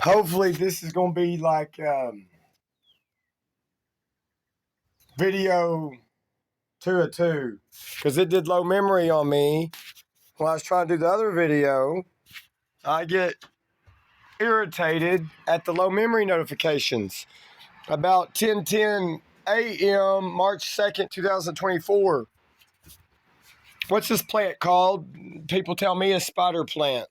Hopefully this is going to be like video 2 of 2, because it did low memory on me when I was trying to do the other video. I get irritated at the low memory notifications. About 10:10 a.m. March 2nd, 2024. What's this plant called? People tell me a spider plant.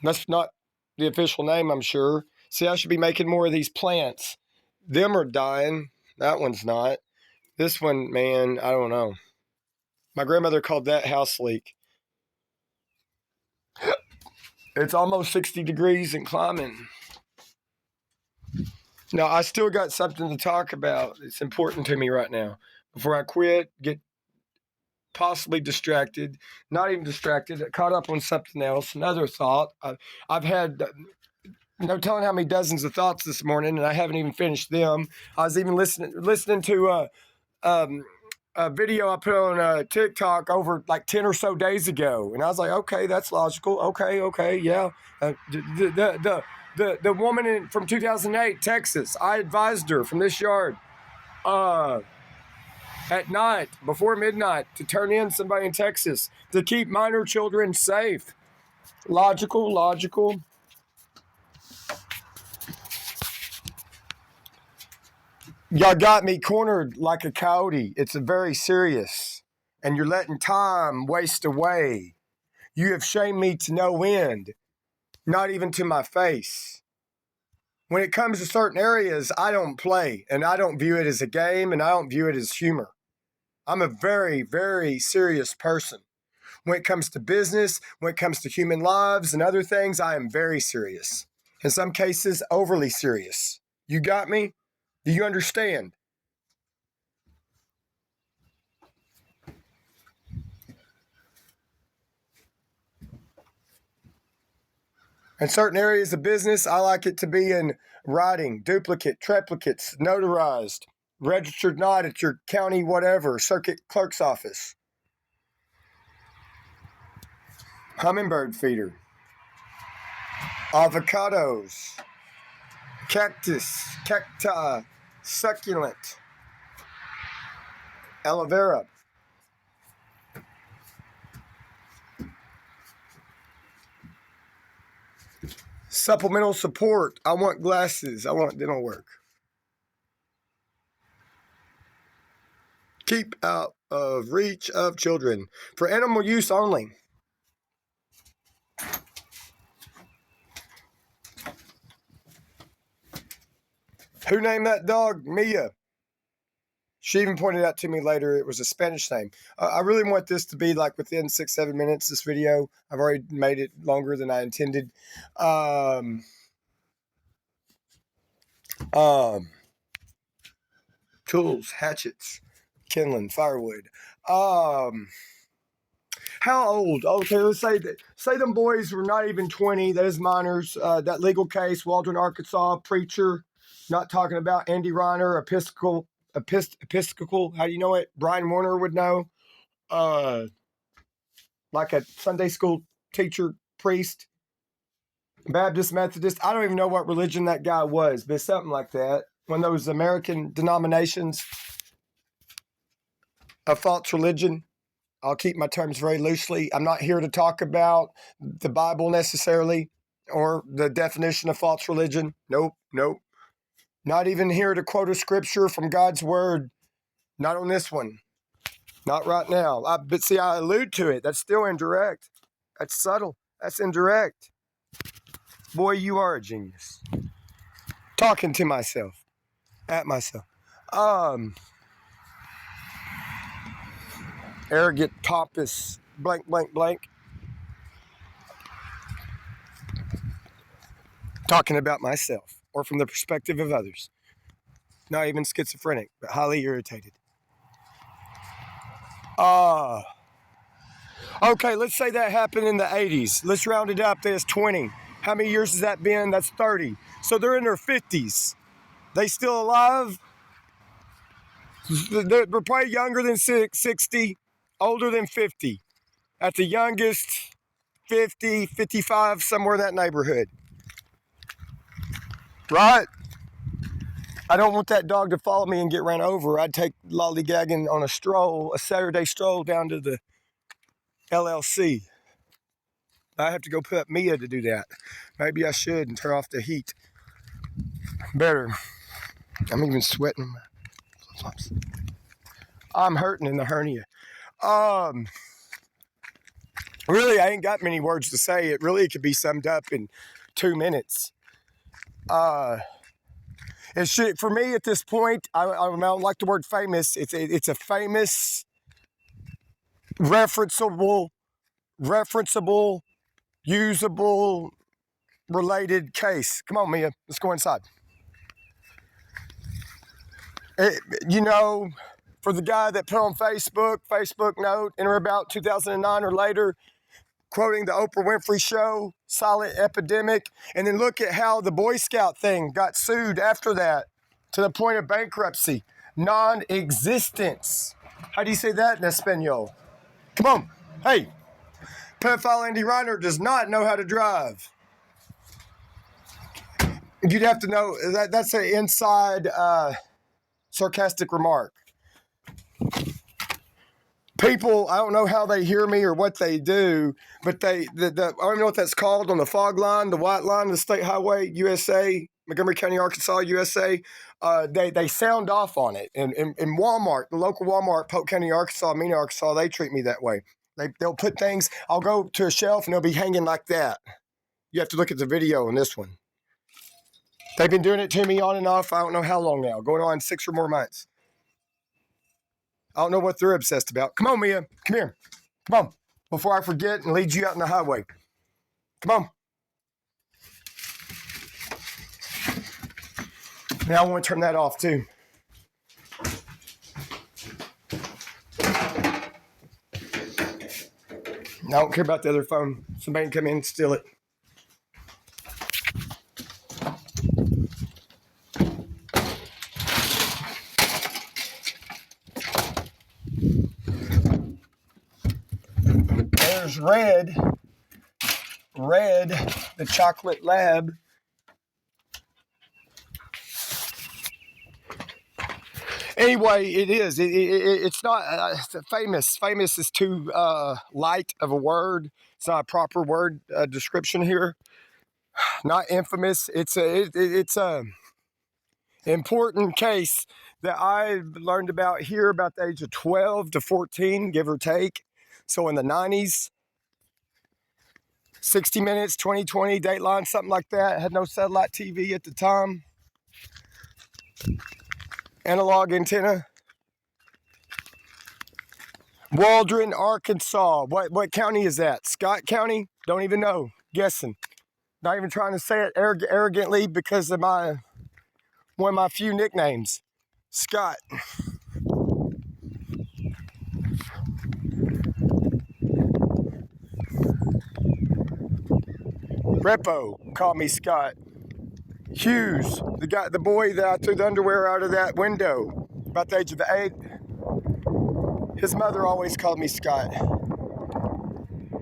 That's not the official name, I'm sure. See, I should be making more of these plants. Them are dying. That one's not. This one, man, I don't know. My grandmother called that house leak. It's almost 60 degrees and climbing. Now, I still got something to talk about. It's important to me right now. Before I quit, get possibly distracted, not even distracted, caught up on something else, another thought. I've had no telling how many dozens of thoughts this morning, and I haven't even finished them. I was even listening to a video I put on TikTok over like 10 or so days ago, and I was like, okay, that's logical. Okay, yeah. The woman from 2008, Texas, I advised her from this yard at night, before midnight, to turn in somebody in Texas to keep minor children safe. Logical. Y'all got me cornered like a coyote. It's very serious. And you're letting time waste away. You have shamed me to no end, not even to my face. When it comes to certain areas, I don't play, and I don't view it as a game, and I don't view it as humor. I'm a very, very serious person. When it comes to business, when it comes to human lives and other things, I am very serious. In some cases, overly serious. You got me? Do you understand? In certain areas of business, I like it to be in writing, duplicate, triplicates, notarized, registered not at your county whatever, circuit clerk's office. Hummingbird feeder. Avocados. Cactus, cacti, succulent. Aloe vera. Supplemental support. I want glasses. I want dental work. Keep out of reach of children. For animal use only. Who named that dog? Mia. She even pointed out to me later it was a Spanish name. I really want this to be like within 6-7 minutes, this video. I've already made it longer than I intended. Tools, hatchets, kindling, firewood. How old? Okay, let's say them boys were not even 20. Those minors. That legal case, Waldron, Arkansas, preacher. Not talking about Andy Reiner, Episcopal. How do you know it? Brian Warner would know. Like a Sunday school teacher, priest, Baptist, Methodist. I don't even know what religion that guy was, but something like that. One of those American denominations of false religion. I'll keep my terms very loosely. I'm not here to talk about the Bible necessarily or the definition of false religion. Nope. Not even here to quote a scripture from God's word. Not on this one. Not right now. But see, I allude to it. That's still indirect. That's subtle. That's indirect. Boy, you are a genius. Talking to myself. At myself. Arrogant, pompous, blank. Talking about myself. Or from the perspective of others. Not even schizophrenic, but highly irritated. Okay, let's say that happened in the 80s. Let's round it up. There's 20. How many years has that been? That's 30. So they're in their 50s. They still alive? They're probably younger than 60, older than 50. At the youngest, 50, 55, somewhere in that neighborhood. right? I don't want that dog to follow me and get ran over. I'd take lollygagging on a Saturday stroll down to the LLC. I have to go put up Mia to do that. Maybe I should and turn off the heat. Better. I'm even sweating. I'm hurting in the hernia. Really, I ain't got many words to say. It really could be summed up in 2 minutes. It should, for me at this point, I don't like the word famous. It's a famous, referenceable, usable, related case. Come on, Mia. Let's go inside. For the guy that put on Facebook note, in or about 2009 or later, quoting the Oprah Winfrey Show, silent epidemic, and then look at how the Boy Scout thing got sued after that to the point of bankruptcy, non-existence. How do you say that in Espanol? Come on. Hey, pedophile Andy Reiner does not know how to drive. You'd have to know, that's an inside sarcastic remark. People, I don't know how they hear me or what they do, but I don't know what that's called on the fog line, the white line, the state highway, USA, Montgomery County, Arkansas, USA. They sound off on it. And in Walmart, the local Walmart, Polk County, Arkansas, Mena, Arkansas, they treat me that way. They'll put things, I'll go to a shelf and they'll be hanging like that. You have to look at the video on this one. They've been doing it to me on and off, I don't know how long now, going on 6 or more months. I don't know what they're obsessed about. Come on, Mia. Come here. Come on. Before I forget and lead you out in the highway. Come on. Now I want to turn that off too. I don't care about the other phone. Somebody can come in and steal it. There's Red, the chocolate lab. Anyway, it is. It's not famous. Famous is too light of a word. It's not a proper word description here. Not infamous. It's a important case that I learned about here about the age of 12 to 14, give or take. So in the 90s, 60 Minutes, 2020, Dateline, something like that. Had no satellite TV at the time. Analog antenna. Waldron, Arkansas. What county is that? Scott County? Don't even know. Guessing. Not even trying to say it arrogantly because of one of my few nicknames. Scott. Repo called me Scott. Hughes, the boy that I threw the underwear out of that window, about the age of 8. His mother always called me Scott.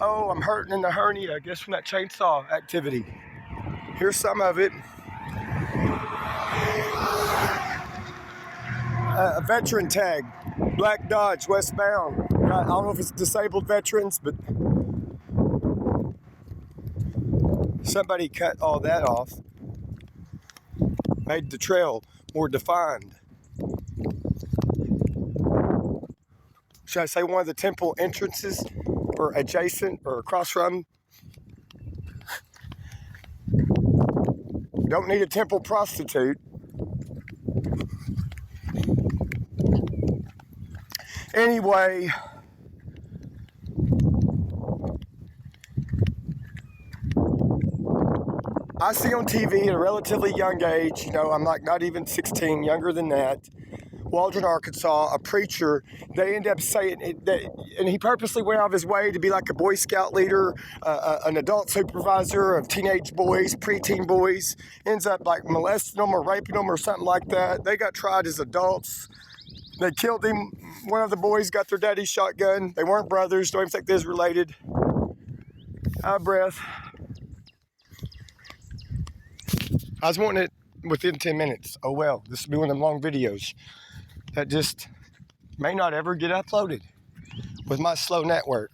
Oh, I'm hurting in the hernia, I guess from that chainsaw activity. Here's some of it. A veteran tag, Black Dodge, westbound. I don't know if it's disabled veterans, but somebody cut all that off. Made the trail more defined. Should I say one of the temple entrances or adjacent or across from? Don't need a temple prostitute. Anyway, I see on TV at a relatively young age, I'm like not even 16, younger than that, Waldron, Arkansas, a preacher, they end up saying that, and he purposely went out of his way to be like a Boy Scout leader, an adult supervisor of teenage boys, preteen boys, ends up like molesting them or raping them or something like that. They got tried as adults. They killed him. One of the boys got their daddy's shotgun. They weren't brothers. Don't even think they're related. Out of breath. I was wanting it within 10 minutes. Oh well, this will be one of them long videos that just may not ever get uploaded with my slow network.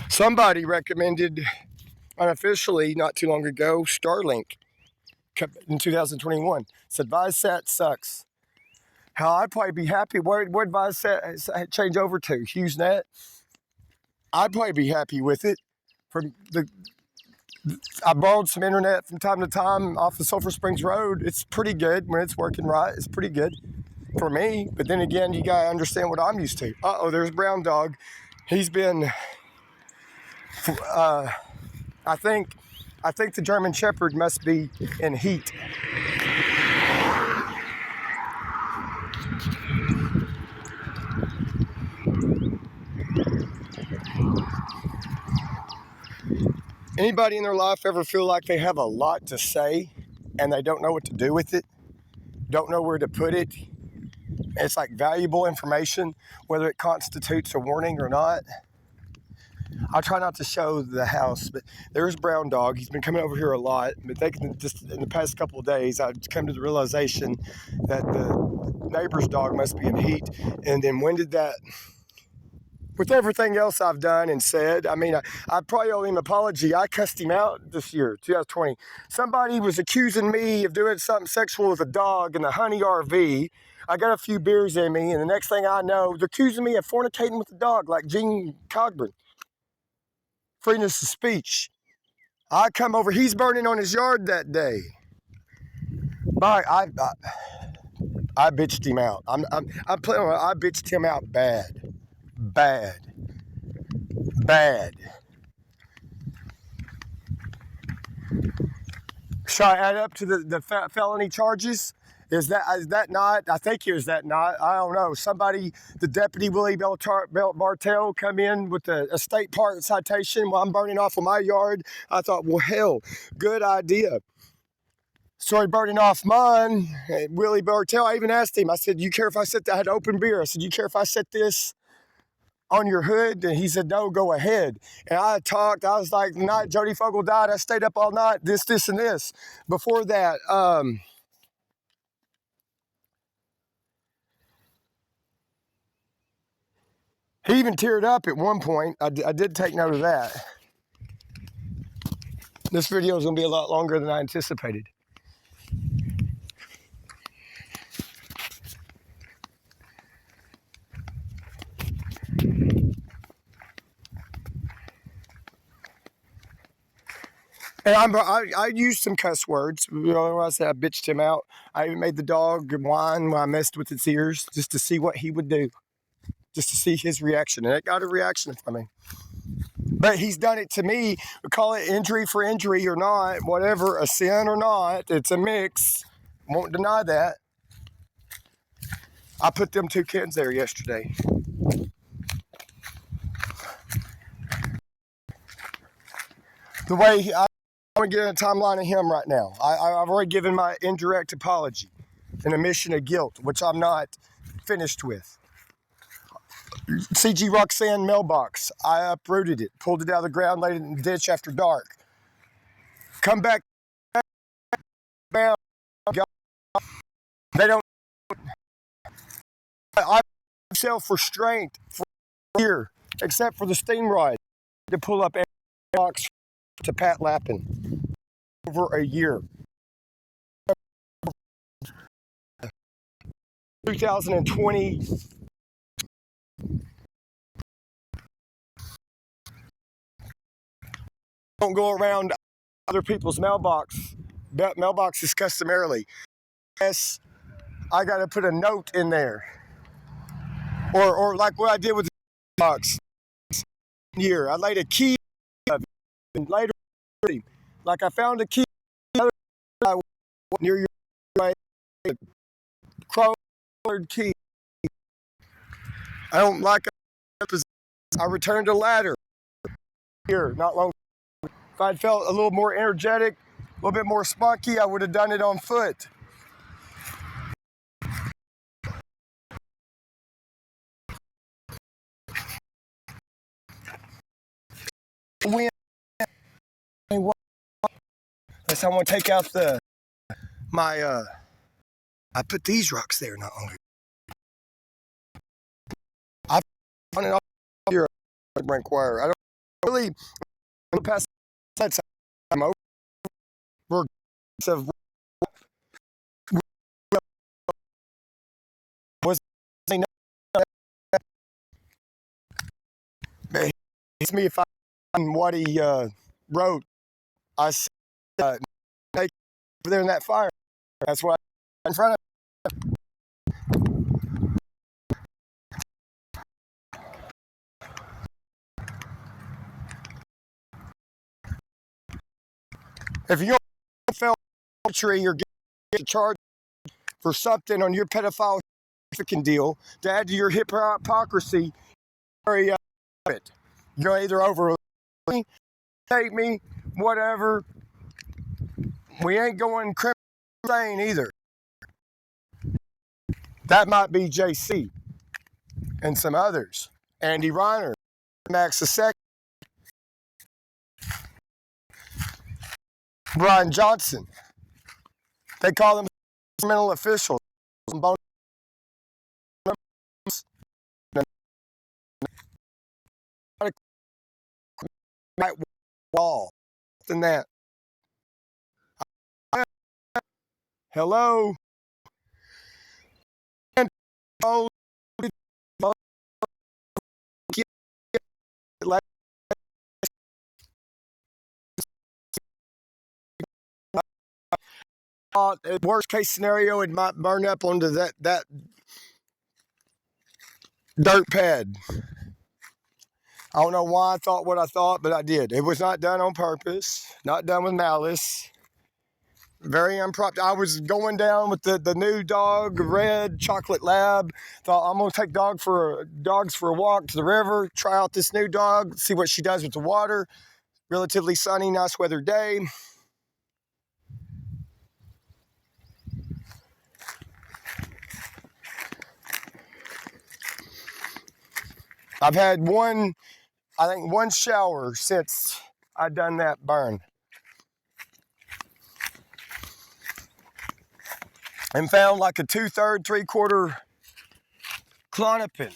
Somebody recommended unofficially not too long ago Starlink in 2021. Said Viasat sucks. How I'd probably be happy. Where'd Viasat change over to? HughesNet? I'd probably be happy with it. I borrowed some internet from time to time off the Sulphur Springs Road. It's pretty good when it's working right. It's pretty good for me. But then again, you gotta understand what I'm used to. Uh-oh, there's Brown Dog. He's been, I think the German Shepherd must be in heat. Anybody in their life ever feel like they have a lot to say and they don't know what to do with it? Don't know where to put it? It's like valuable information, whether it constitutes a warning or not. I'll try not to show the house, but there's Brown Dog. He's been coming over here a lot, but just in the past couple of days, I've come to the realization that the neighbor's dog must be in heat. And then when did that, with everything else I've done and said, I mean, I probably owe him an apology. I cussed him out this year, 2020. Somebody was accusing me of doing something sexual with a dog in the Honey RV. I got a few beers in me, and the next thing I know, they're accusing me of fornicating with the dog, like Gene Cogburn. Freedom of speech. I come over, he's burning on his yard that day. But I bitched him out. I'm playing on it. I bitched him out bad. Should I add up to the felony charges? Is that not? I think it was that not. I don't know. Somebody, the deputy Willie Bartell, come in with a state park citation while I'm burning off of my yard. I thought, well, hell, good idea. Started burning off mine. Willie Bartell, I even asked him, I said, you care if I set that? I had open beer. I said, you care if I set this on your hood? And he said, no, go ahead. And I talked. I was like, the night Jody Fogle died, I stayed up all night, this, and this. Before that, he even teared up at one point. I did take note of that. This video is going to be a lot longer than I anticipated. And I used some cuss words. You know, I said I bitched him out. I even made the dog whine when I messed with its ears just to see what he would do, just to see his reaction. And it got a reaction from me. But he's done it to me. We call it injury for injury or not, whatever, a sin or not. It's a mix. Won't deny that. I put them two kids there yesterday. The way I'm going to get in a timeline of him right now. I've already given my indirect apology, an admission of guilt, which I'm not finished with. CG Roxanne mailbox. I uprooted it, pulled it out of the ground, laid it in the ditch after dark. Come back. They don't. I self-restraint for a year, except for the steam ride, to pull up a box to Pat Lappin. Over a year. 2020. Don't go around other people's mailboxes customarily. Yes, I got to put a note in there, or like what I did with the box. Year, I laid a key and later, like I found a key near your colored key. I don't like it. I returned a ladder here not long. If I'd felt a little more energetic, a little bit more spunky, I would have done it on foot. When Unless I want to take out I put these rocks there not only. I found it all here at Inquire. I don't really pass that time over. Was it's me if I find what he wrote. I said, take over there in that fire. That's what I in front of. If you don't fail tree or get charged for something on your pedophile trafficking deal, to add to your hypocrisy, you're either over me, take me, whatever. We ain't going criminal insane either. That might be JC and some others. Andy Reiner, Max II, Brian Johnson. They call them mental officials. Wall than that. Hello. Worst case scenario, it might burn up onto that dirt pad. I don't know why I thought what I thought, but I did. It was not done on purpose, not done with malice. Very improper. I was going down with the new dog, red chocolate lab. Thought I'm gonna take dogs for a walk to the river, try out this new dog, see what she does with the water. Relatively sunny, nice weather day. I've had one shower since I done that burn. And found like a 2/3, 3/4 Klonopin.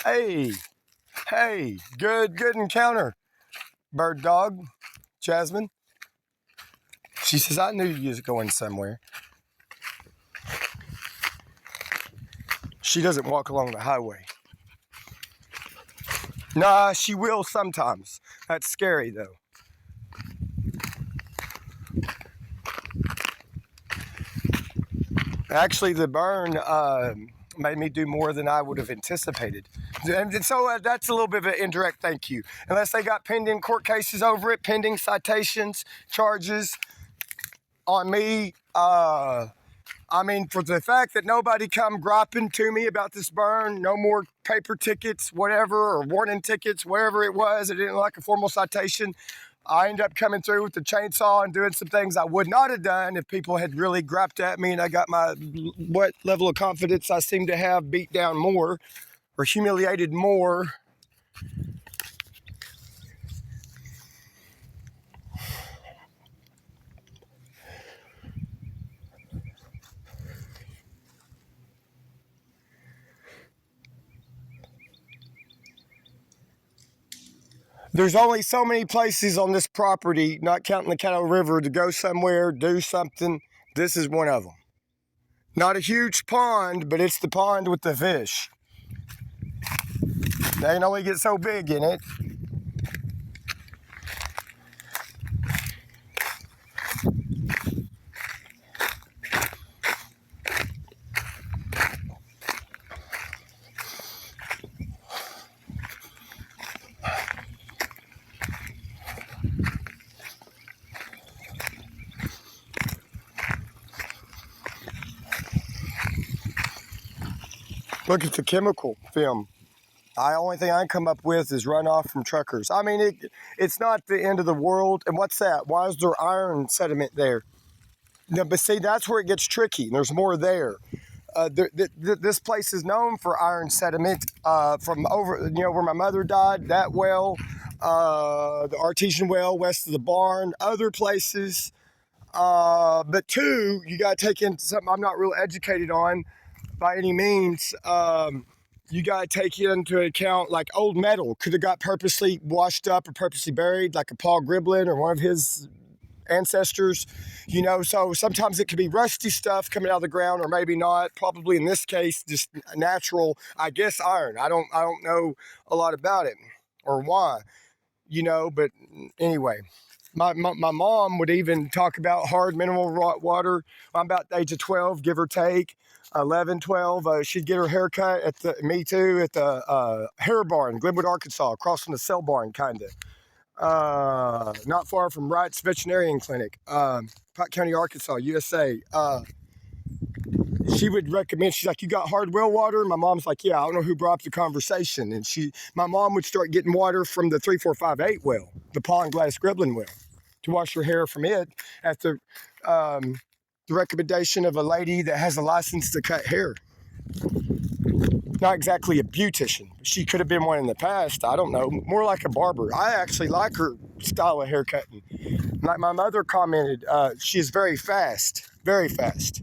Hey, good encounter, bird dog, Jasmine. She says, I knew you was going somewhere. She doesn't walk along the highway. Nah, she will sometimes. That's scary though. Actually, the burn made me do more than I would have anticipated. And so that's a little bit of an indirect thank you. Unless they got pending court cases over it, pending citations, charges on me. I mean, for the fact that nobody come griping to me about this burn, no more paper tickets, whatever, or warning tickets, whatever it was, it didn't like a formal citation. I ended up coming through with the chainsaw and doing some things I would not have done if people had really griped at me and I got my, what level of confidence I seem to have, beat down more or humiliated more. There's only so many places on this property, not counting the Caddo River, to go somewhere, do something. This is one of them. Not a huge pond, but it's the pond with the fish. They can only get so big in it. Look at the chemical film. The only thing I can come up with is runoff from truckers. I mean, it's not the end of the world. And what's that? Why is there iron sediment there? No, but see, that's where it gets tricky. There's more there. This place is known for iron sediment from over, where my mother died, that well. the artesian well west of the barn, other places. But two, you got to take into something I'm not real educated on by any means. You got to take into account like old metal could have got purposely washed up or purposely buried, like a Paul Griblin or one of his ancestors, so sometimes it could be rusty stuff coming out of the ground, or maybe not. Probably in this case, just natural, I guess, iron. I don't know a lot about it or why, but anyway. My mom would even talk about hard mineral water. I'm about the age of 12, give or take, 11, 12. She'd get her hair cut at the hair barn, Glenwood, Arkansas, across from the cell barn, kind of. Not far from Wright's Veterinarian Clinic, Pike County, Arkansas, USA. She would recommend, she's like, you got hard well water? My mom's like, yeah, I don't know who brought up the conversation. And my mom would start getting water from the 3458 well, the Paul and Gladys Griblin well, to wash her hair from it at the recommendation of a lady that has a license to cut hair. Not exactly a beautician. She could have been one in the past. I don't know. More like a barber. I actually like her style of hair cutting. Like my mother commented, she is very fast. Very fast.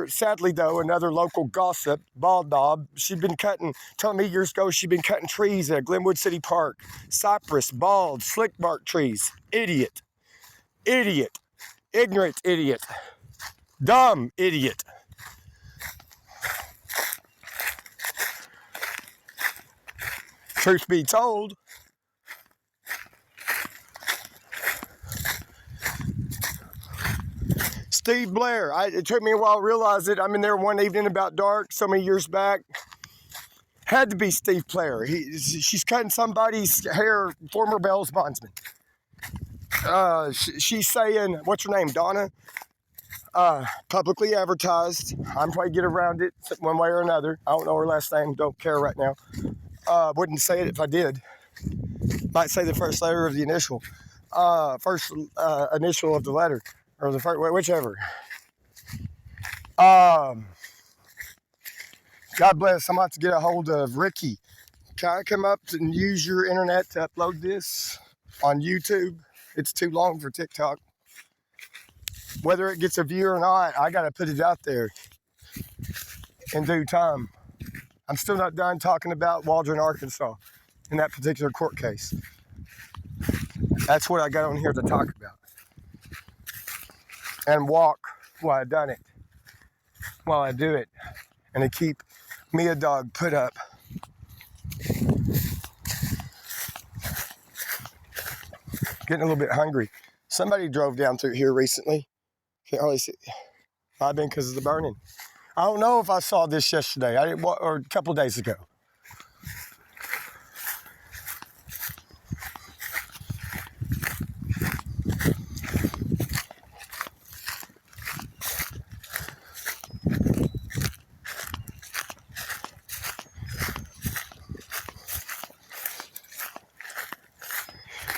Sadly though, another local gossip, Bald Knob, telling me years ago she'd been cutting trees at Glenwood City Park. Cypress, bald, slick bark trees. Idiot. Ignorant idiot. Dumb idiot. Truth be told, Steve Blair. It took me a while to realize it. I'm in there one evening about dark so many years back. Had to be Steve Blair. She's cutting somebody's hair, former Bell's bondsman. She's saying, what's her name, Donna? Publicly advertised. I'm trying to get around it one way or another. I don't know her last name. Don't care right now. Wouldn't say it if I did. Might say the first letter of the initial. First initial of the letter. Or the first, whichever. God bless. I'm about to get a hold of Ricky. Can I come up and use your internet to upload this on YouTube? It's too long for TikTok. Whether it gets a view or not, I got to put it out there in due time. I'm still not done talking about Waldron, Arkansas, in that particular court case. That's what I got on here to talk about. And walk while I done it, while I do it, and to keep me a dog put up. Getting a little bit hungry. Somebody drove down through here recently. Can't hardly see. Might have been because of the burning. I don't know if I saw this yesterday. Or a couple of days ago.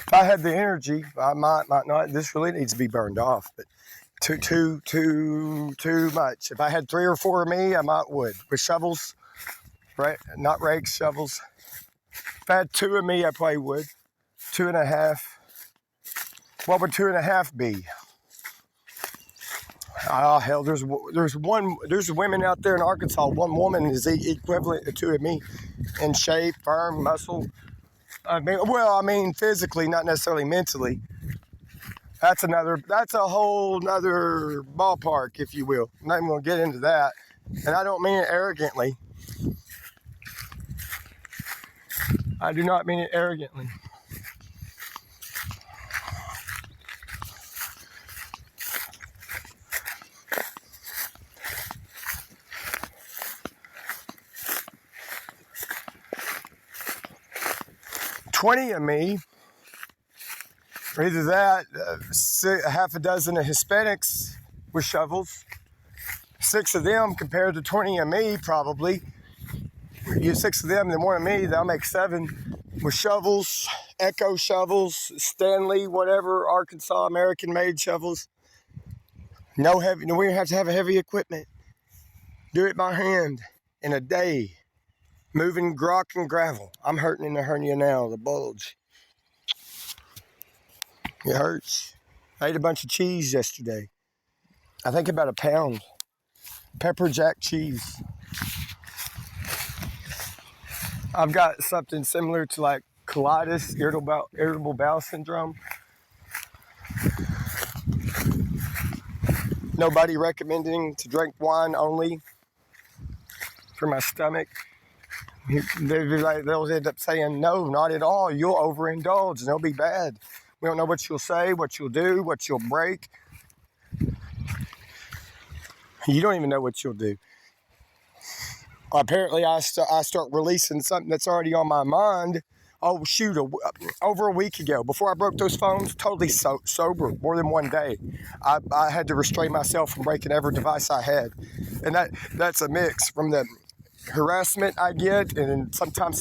If I had the energy, I might not. This really needs to be burned off, but too much. If I had 3 or 4 of me, I would with shovels, right? Not rakes, shovels. If I had 2 of me, I probably would. 2.5. What would 2.5 be? Oh hell, there's women out there in Arkansas. One woman is equivalent to 2 of me in shape, firm, muscle. I mean physically, not necessarily mentally. That's a whole nother ballpark, if you will. I'm not even gonna get into that. And I don't mean it arrogantly. I do not mean it arrogantly. $20 of me, or either that, half a dozen of Hispanics with shovels, 6 of them compared to 20 of me, probably. You 6 of them, then 1 of me, that'll make 7 with shovels, Echo shovels, Stanley, whatever, Arkansas American-made shovels. No heavy, we don't have to have a heavy equipment. Do it by hand in a day. moving rock and gravel. I'm hurting in the hernia now, the bulge. It hurts. I ate a bunch of cheese yesterday. I think about a pound. Pepper jack cheese. I've got something similar to like colitis, irritable bowel syndrome. Nobody recommending to drink wine only for my stomach. They'll end up saying, no, not at all. You'll overindulge and it'll be bad. We don't know what you'll say, what you'll do, what you'll break. You don't even know what you'll do. Apparently, I start releasing something that's already on my mind. Oh, shoot, over a week ago, before I broke those phones, totally sober, more than one day. I had to restrain myself from breaking every device I had. And that's a mix from the harassment I get and sometimes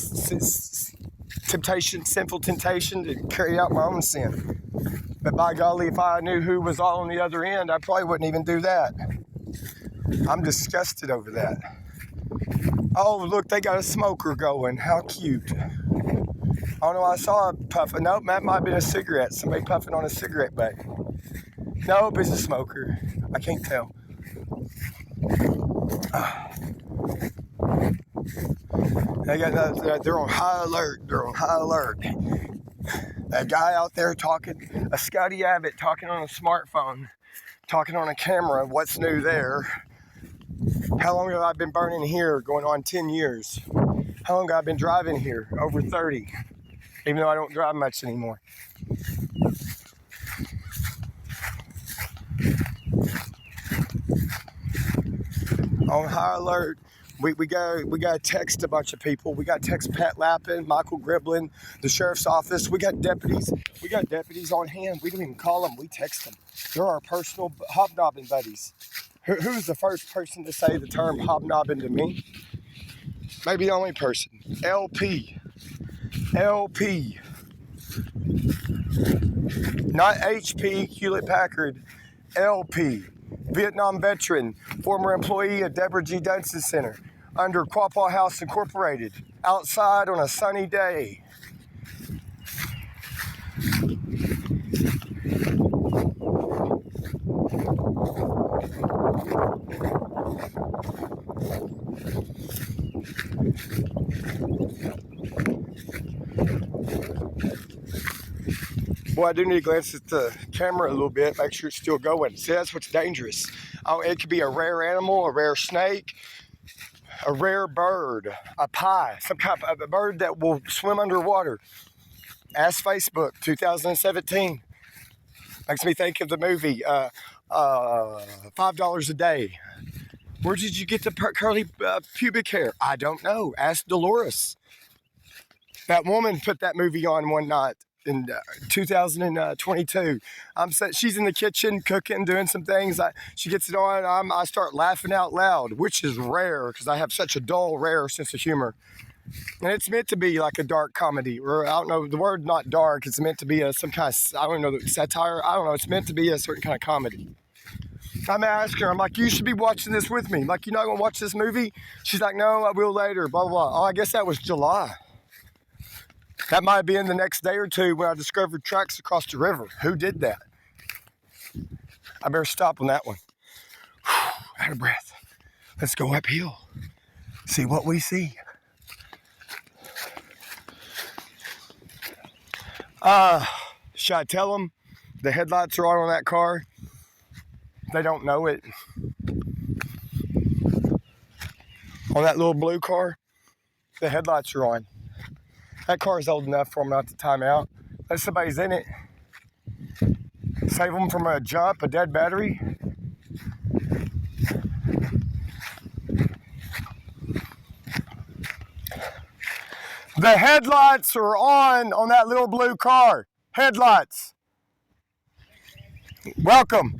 sinful temptation to carry out my own sin. But by golly, if I knew who was all on the other end, I probably wouldn't even do that. I'm disgusted over that. Oh, look, they got a smoker going. How cute. Oh, no, I saw a puff. Nope, that might have been a cigarette. Somebody puffing on a cigarette butt. Nope, it's a smoker. I can't tell. They're on high alert. They're on high alert. That guy out there talking, a Debbie Abbott talking on a smartphone, talking on a camera. What's new there? How long have I been burning here? Going on 10 years. How long have I been driving here? Over 30. Even though I don't drive much anymore. On high alert. We got to text a bunch of people. We got to text Pat Lappin, Michael Griblin, the sheriff's office. We got deputies. We got deputies on hand. We don't even call them. We text them. They're our personal hobnobbing buddies. Who's the first person to say the term hobnobbing to me? Maybe the only person. LP. LP. Not HP, Hewlett Packard. LP. Vietnam veteran, former employee at Deborah G. Dunson Center, under Quapaw House Incorporated, outside on a sunny day. Boy, I do need to glance at the camera a little bit, make sure it's still going. See, that's what's dangerous. It could be a rare animal, a rare snake, a rare bird, a pie, some kind of a bird that will swim underwater. Ask Facebook, 2017. Makes me think of the movie, $5 a Day. Where did you get the curly pubic hair? I don't know. Ask Dolores. That woman put that movie on one night in 2022. She's in the kitchen cooking, doing some things. She gets it on. I start laughing out loud, which is rare because I have such a dull, rare sense of humor. And it's meant to be like a dark comedy, or I don't know, the word not dark, it's meant to be some kind of, I don't know, satire. I don't know, it's meant to be a certain kind of comedy. I'm asking her, I'm like, you should be watching this with me. Like, you're not going to watch this movie? She's like, no, I will later, blah, blah, blah. Oh, I guess that was July. That might have been the next day or two when I discovered tracks across the river. Who did that? I better stop on that one. Out of breath. Let's go uphill. See what we see. Should I tell them the headlights are on that car? They don't know it. On that little blue car, the headlights are on. That car is old enough for them not to time out. Unless somebody's in it. Save them from a jump, a dead battery. The headlights are on that little blue car. Headlights. Welcome.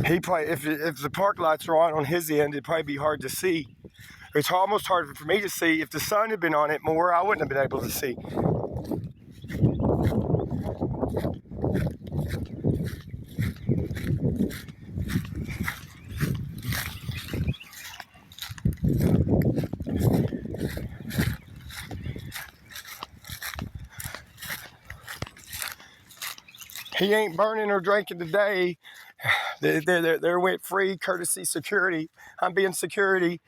He probably, if the park lights are on his end, it'd probably be hard to see. It's almost hard for me to see. If the sun had been on it more, I wouldn't have been able to see. He ain't burning or drinking today. They're went free, courtesy security. I'm being security.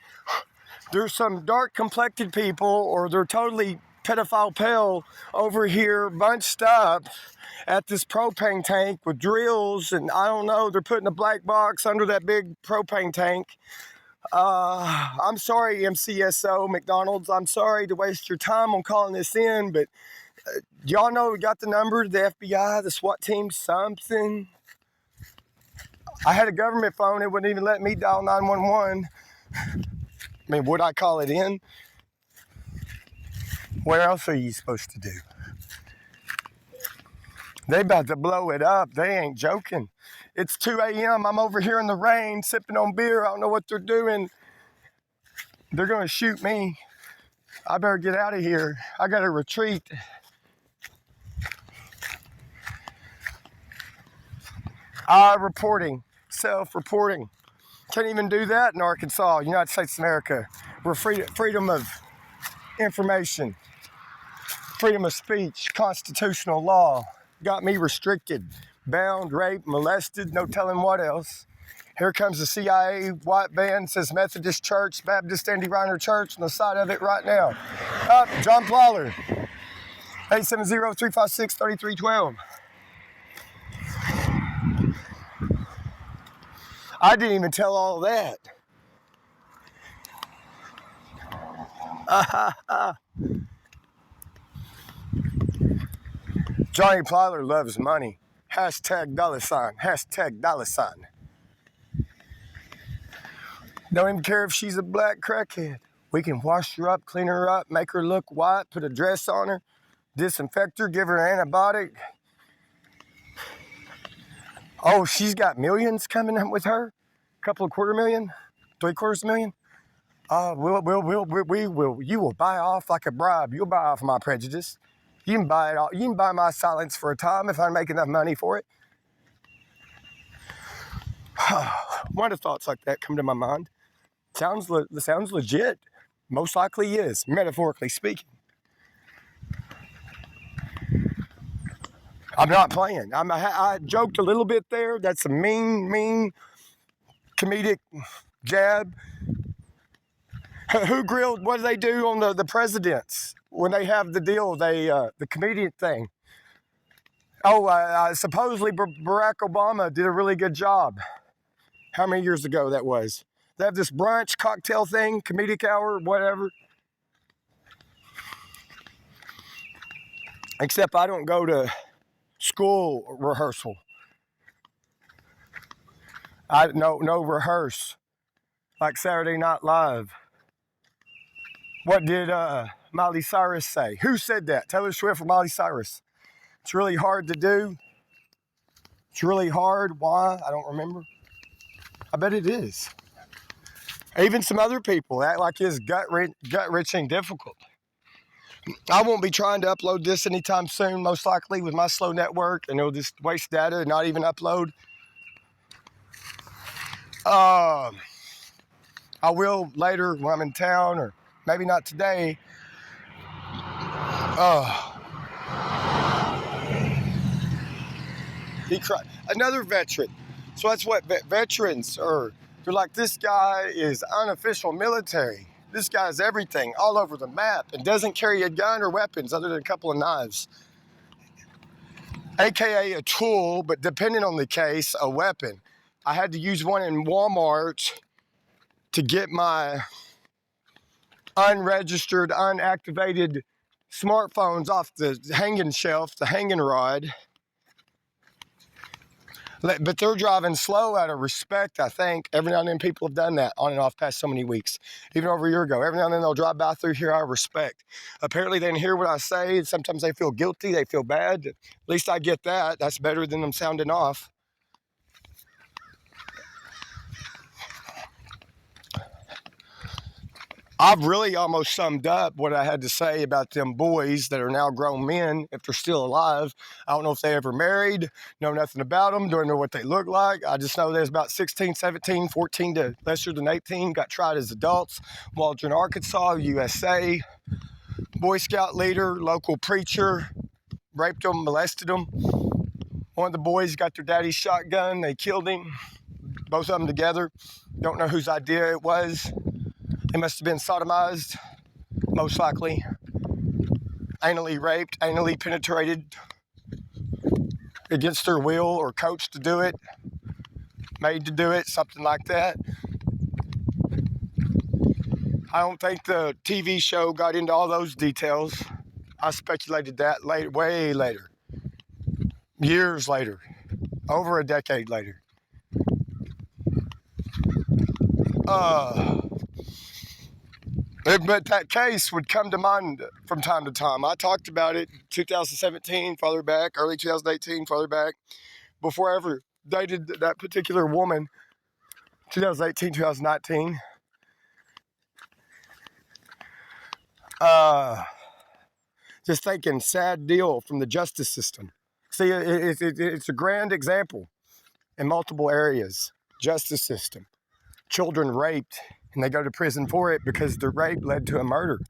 There's some dark complected people, or they're totally pedophile pale over here bunched up at this propane tank with drills, and I don't know, they're putting a black box under that big propane tank. I'm sorry, MCSO, McDonald's, I'm sorry to waste your time on calling this in, but y'all know we got the number, the FBI, the SWAT team, something. I had a government phone, it wouldn't even let me dial 911. I mean, would I call it in? What else are you supposed to do? They about to blow it up. They ain't joking. It's 2 a.m. I'm over here in the rain sipping on beer. I don't know what they're doing. They're going to shoot me. I better get out of here. I got to retreat. Reporting. Self-reporting. Can't even do that in Arkansas, United States of America. We're freedom of information, freedom of speech, constitutional law. Got me restricted, bound, raped, molested, no telling what else. Here comes the CIA white band, says Methodist Church, Baptist Andy Reiner Church on the side of it right now. John Plyler, 870-356-3312. I didn't even tell all that. Johnny Plyler loves money. Hashtag $, hashtag $. Don't even care if she's a black crackhead. We can wash her up, clean her up, make her look white, put a dress on her, disinfect her, give her an antibiotic. Oh, she's got millions coming up with her? A couple of $250,000? $750,000? We will. You will buy off like a bribe. You'll buy off my prejudice. You can buy it all. You can buy my silence for a time if I make enough money for it. One of the thoughts like that come to my mind. Sounds legit. Most likely is, metaphorically speaking. I'm not playing. I joked a little bit there. That's a mean comedic jab. Who grilled? What do they do on the presidents when they have the deal? The comedian thing. Oh, supposedly Barack Obama did a really good job. How many years ago that was? They have this brunch cocktail thing, comedic hour, whatever. Except I don't go to school rehearsal. No rehearse. Like Saturday Night Live. What did Miley Cyrus say? Who said that? Taylor Swift or Miley Cyrus? It's really hard to do. It's really hard. Why? I don't remember. I bet it is. Even some other people act like it's gut-wrenching difficult. I won't be trying to upload this anytime soon, most likely, with my slow network, and it'll just waste data and not even upload. I will later when I'm in town, or maybe not today. He cried. Another veteran. So that's what veterans are. They're like, this guy is unofficial military. This guy's everything, all over the map, and doesn't carry a gun or weapons other than a couple of knives. AKA a tool, but depending on the case, a weapon. I had to use one in Walmart to get my unregistered, unactivated smartphones off the hanging shelf, the hanging rod. But they're driving slow out of respect, I think. Every now and then people have done that on and off past so many weeks. Even over a year ago. Every now and then they'll drive by through here out of respect. Apparently they didn't hear what I say. Sometimes they feel guilty. They feel bad. At least I get that. That's better than them sounding off. I've really almost summed up what I had to say about them boys that are now grown men, if they're still alive. I don't know if they ever married, know nothing about them, don't know what they look like. I just know there's about 16, 17, 14 to lesser than 18, got tried as adults. Malvern, Arkansas, USA, Boy Scout leader, local preacher, raped them, molested them. One of the boys got their daddy's shotgun, they killed him, both of them together. Don't know whose idea it was. They must have been sodomized, most likely. Anally raped, anally penetrated against their will, or coached to do it, made to do it, something like that. I don't think the TV show got into all those details. I speculated that way later, years later, over a decade later. But that case would come to mind from time to time. I talked about it 2017, farther back, early 2018, farther back, before I ever dated that particular woman, 2018, 2019. Just thinking, sad deal from the justice system. See, it's a grand example in multiple areas. Justice system. Children raped, and they go to prison for it because the rape led to a murder.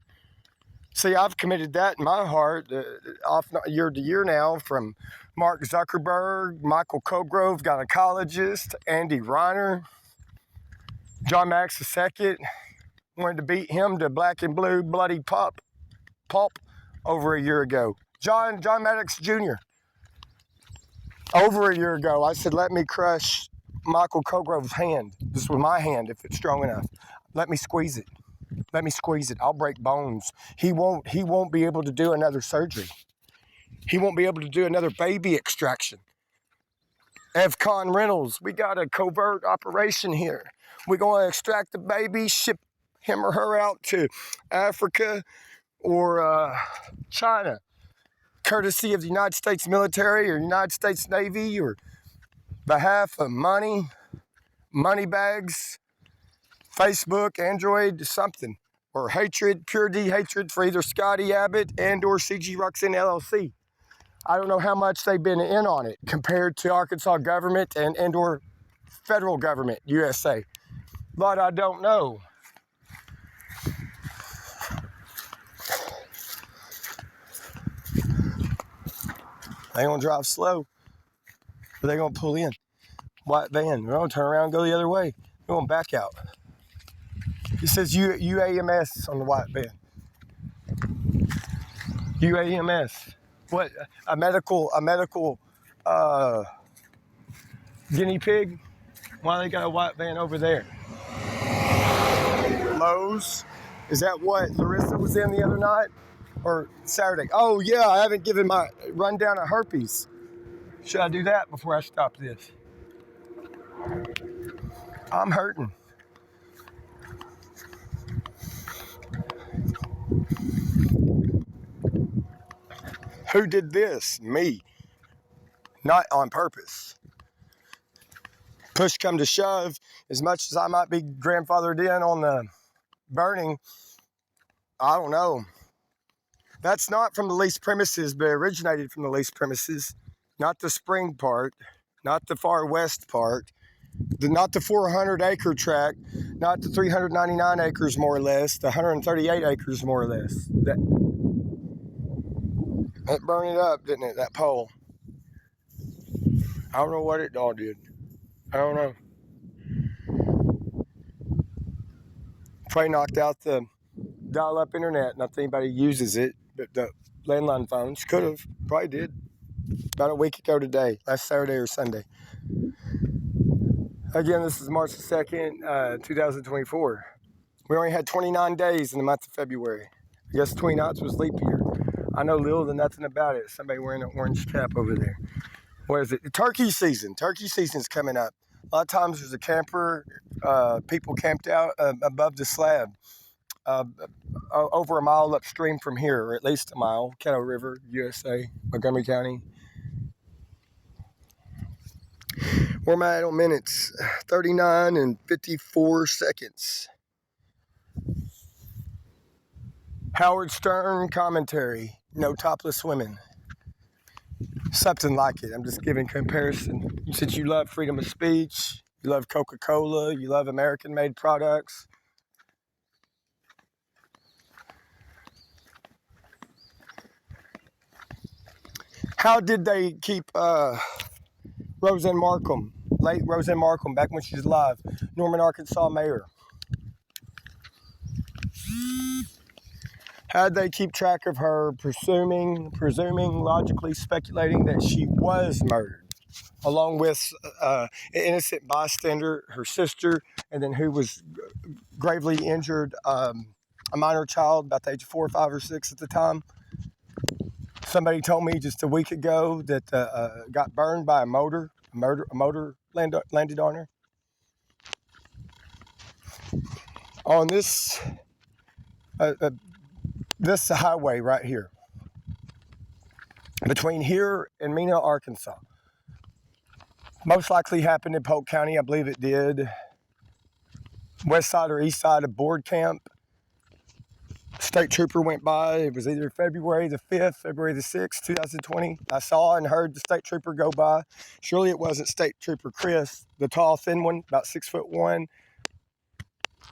See, I've committed that in my heart, off year to year now, from Mark Zuckerberg, Michael Colgrove, gynecologist, Andy Reiner, John Max II, wanted to beat him to black and blue bloody pulp over a year ago. John Maddox Jr. Over a year ago, I said, let me crush Michael Colgrove's hand. This was my hand, if it's strong enough. Let me squeeze it. Let me squeeze it. I'll break bones. He won't be able to do another surgery. He won't be able to do another baby extraction. Evcon Reynolds, we got a covert operation here. We're going to extract the baby, ship him or her out to Africa or China, courtesy of the United States military or United States Navy, or behalf of money bags, Facebook, Android, something, or hatred, pure D hatred for either Scotty Abbott and or CG Roxanne LLC. I don't know how much they've been in on it compared to Arkansas government and or federal government, USA. But I don't know. They gonna drive slow, but they gonna pull in. White van, they're gonna turn around and go the other way. They're gonna back out. It says UAMS on the white van. UAMS. What? A medical guinea pig? Why they got a white van over there? Lowe's? Is that what Larissa was in the other night? Or Saturday? Oh yeah, I haven't given my rundown of herpes. Should I do that before I stop this? I'm hurting. Who did this? Me. Not on purpose. Push come to shove, as much as I might be grandfathered in on the burning, I don't know. That's not from the lease premises, but originated from the lease premises. Not the spring part, not the far west part, not the 400 acre tract, not the 399 acres more or less, the 138 acres more or less. That burned it up, didn't it, that pole? I don't know what it all did. I don't know. Probably knocked out the dial-up internet. Not that anybody uses it, but the landline phones could have. Probably did. About a week ago today, last Saturday or Sunday. Again, this is March the 2nd, 2024. We only had 29 days in the month of February. I guess 29th was leap year. I know little to nothing about it. Somebody wearing an orange cap over there. What is it? Turkey season. Turkey season's coming up. A lot of times there's a camper, people camped out above the slab, over a mile upstream from here, or at least a mile. Caddo River, USA, Montgomery County. Where am I at on minutes? 39 and 54 seconds. Howard Stern commentary, no topless women. Something like it. I'm just giving comparison. Since you love freedom of speech, you love Coca-Cola, you love American-made products. How did they keep Rosanne Markham, late Rosanne Markham, back when she was alive, Norman, Arkansas mayor? How did they keep track of her, presuming, logically speculating that she was murdered, along with an innocent bystander, her sister, and then who was gravely injured, a minor child, about the age of 4, 5, or 6 at the time? Somebody told me just a week ago that got burned by a motor landed on her. On this highway right here, between here and Mena, Arkansas. Most likely happened in Polk County, I believe it did. West side or east side of board camp. State trooper went by. It was either February the 5th, February the 6th, 2020. I saw and heard the state trooper go by. Surely it wasn't State Trooper Chris, the tall, thin one, about 6'1".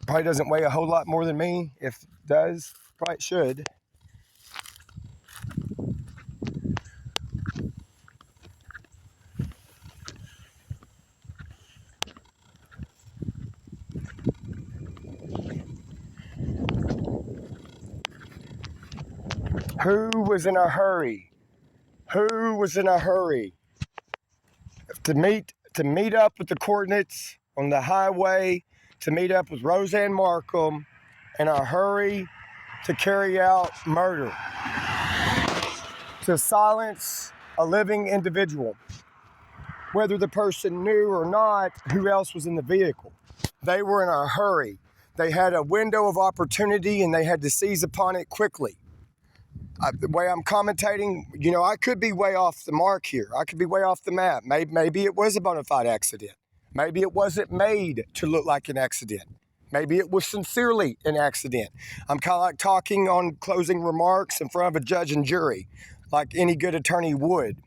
Probably doesn't weigh a whole lot more than me. If it does, probably it should. Who was in a hurry? Who was in a hurry to meet up with the coordinates on the highway, to meet up with Rosanne Markham in a hurry to carry out murder, to silence a living individual, whether the person knew or not who else was in the vehicle? They were in a hurry. They had a window of opportunity and they had to seize upon it quickly. The way I'm commentating, I could be way off the mark here. I could be way off the map. Maybe it was a bona fide accident. Maybe it wasn't made to look like an accident. Maybe it was sincerely an accident. I'm kind of like talking on closing remarks in front of a judge and jury, like any good attorney would,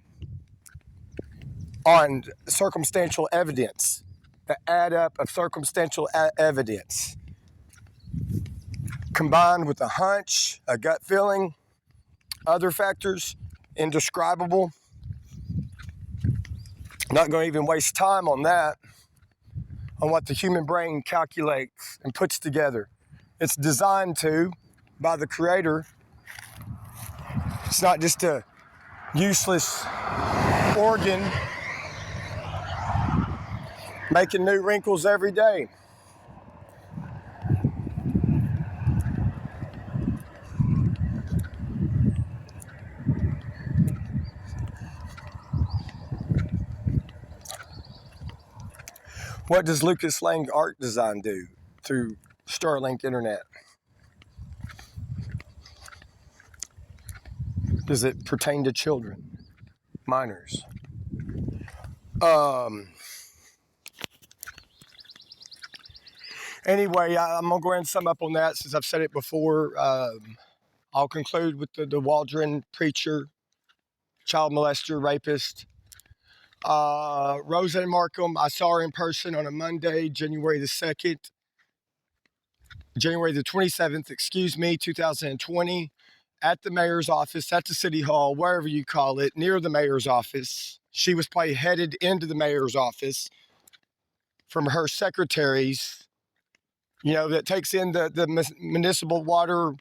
on circumstantial evidence, the add up of circumstantial evidence, combined with a hunch, a gut feeling, other factors, indescribable. Not going to even waste time on that, on what the human brain calculates and puts together. It's designed to, by the Creator. It's not just a useless organ making new wrinkles every day. What does Lucas Lang Art Design do through Starlink Internet? Does it pertain to children, minors? Anyway, I'm going to go ahead and sum up on that since I've said it before. I'll conclude with the Waldron preacher, child molester, rapist. Roseanne Markham, I saw her in person on a Monday, January the 27th, 2020, at the mayor's office, at the city hall, wherever you call it, near the mayor's office. She was probably headed into the mayor's office from her secretaries, that takes in the municipal water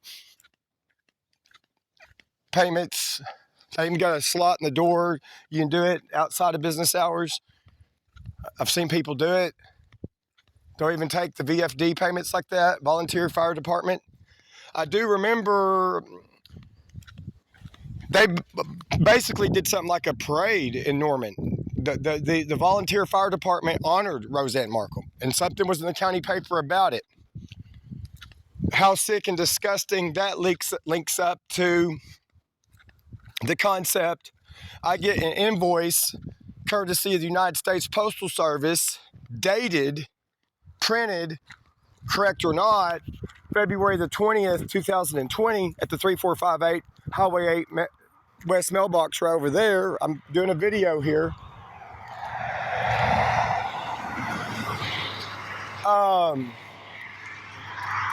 payments. They even got a slot in the door. You can do it outside of business hours. I've seen people do it. Don't even take the VFD payments like that, volunteer fire department. I do remember they basically did something like a parade in Norman. The volunteer fire department honored Rosanne Markham, and something was in the county paper about it. How sick and disgusting that links up to the concept. I get an invoice courtesy of the United States Postal Service, dated, printed, correct or not, February the 20th, 2020 at the 3458 Highway 8 West mailbox right over there. I'm doing a video here.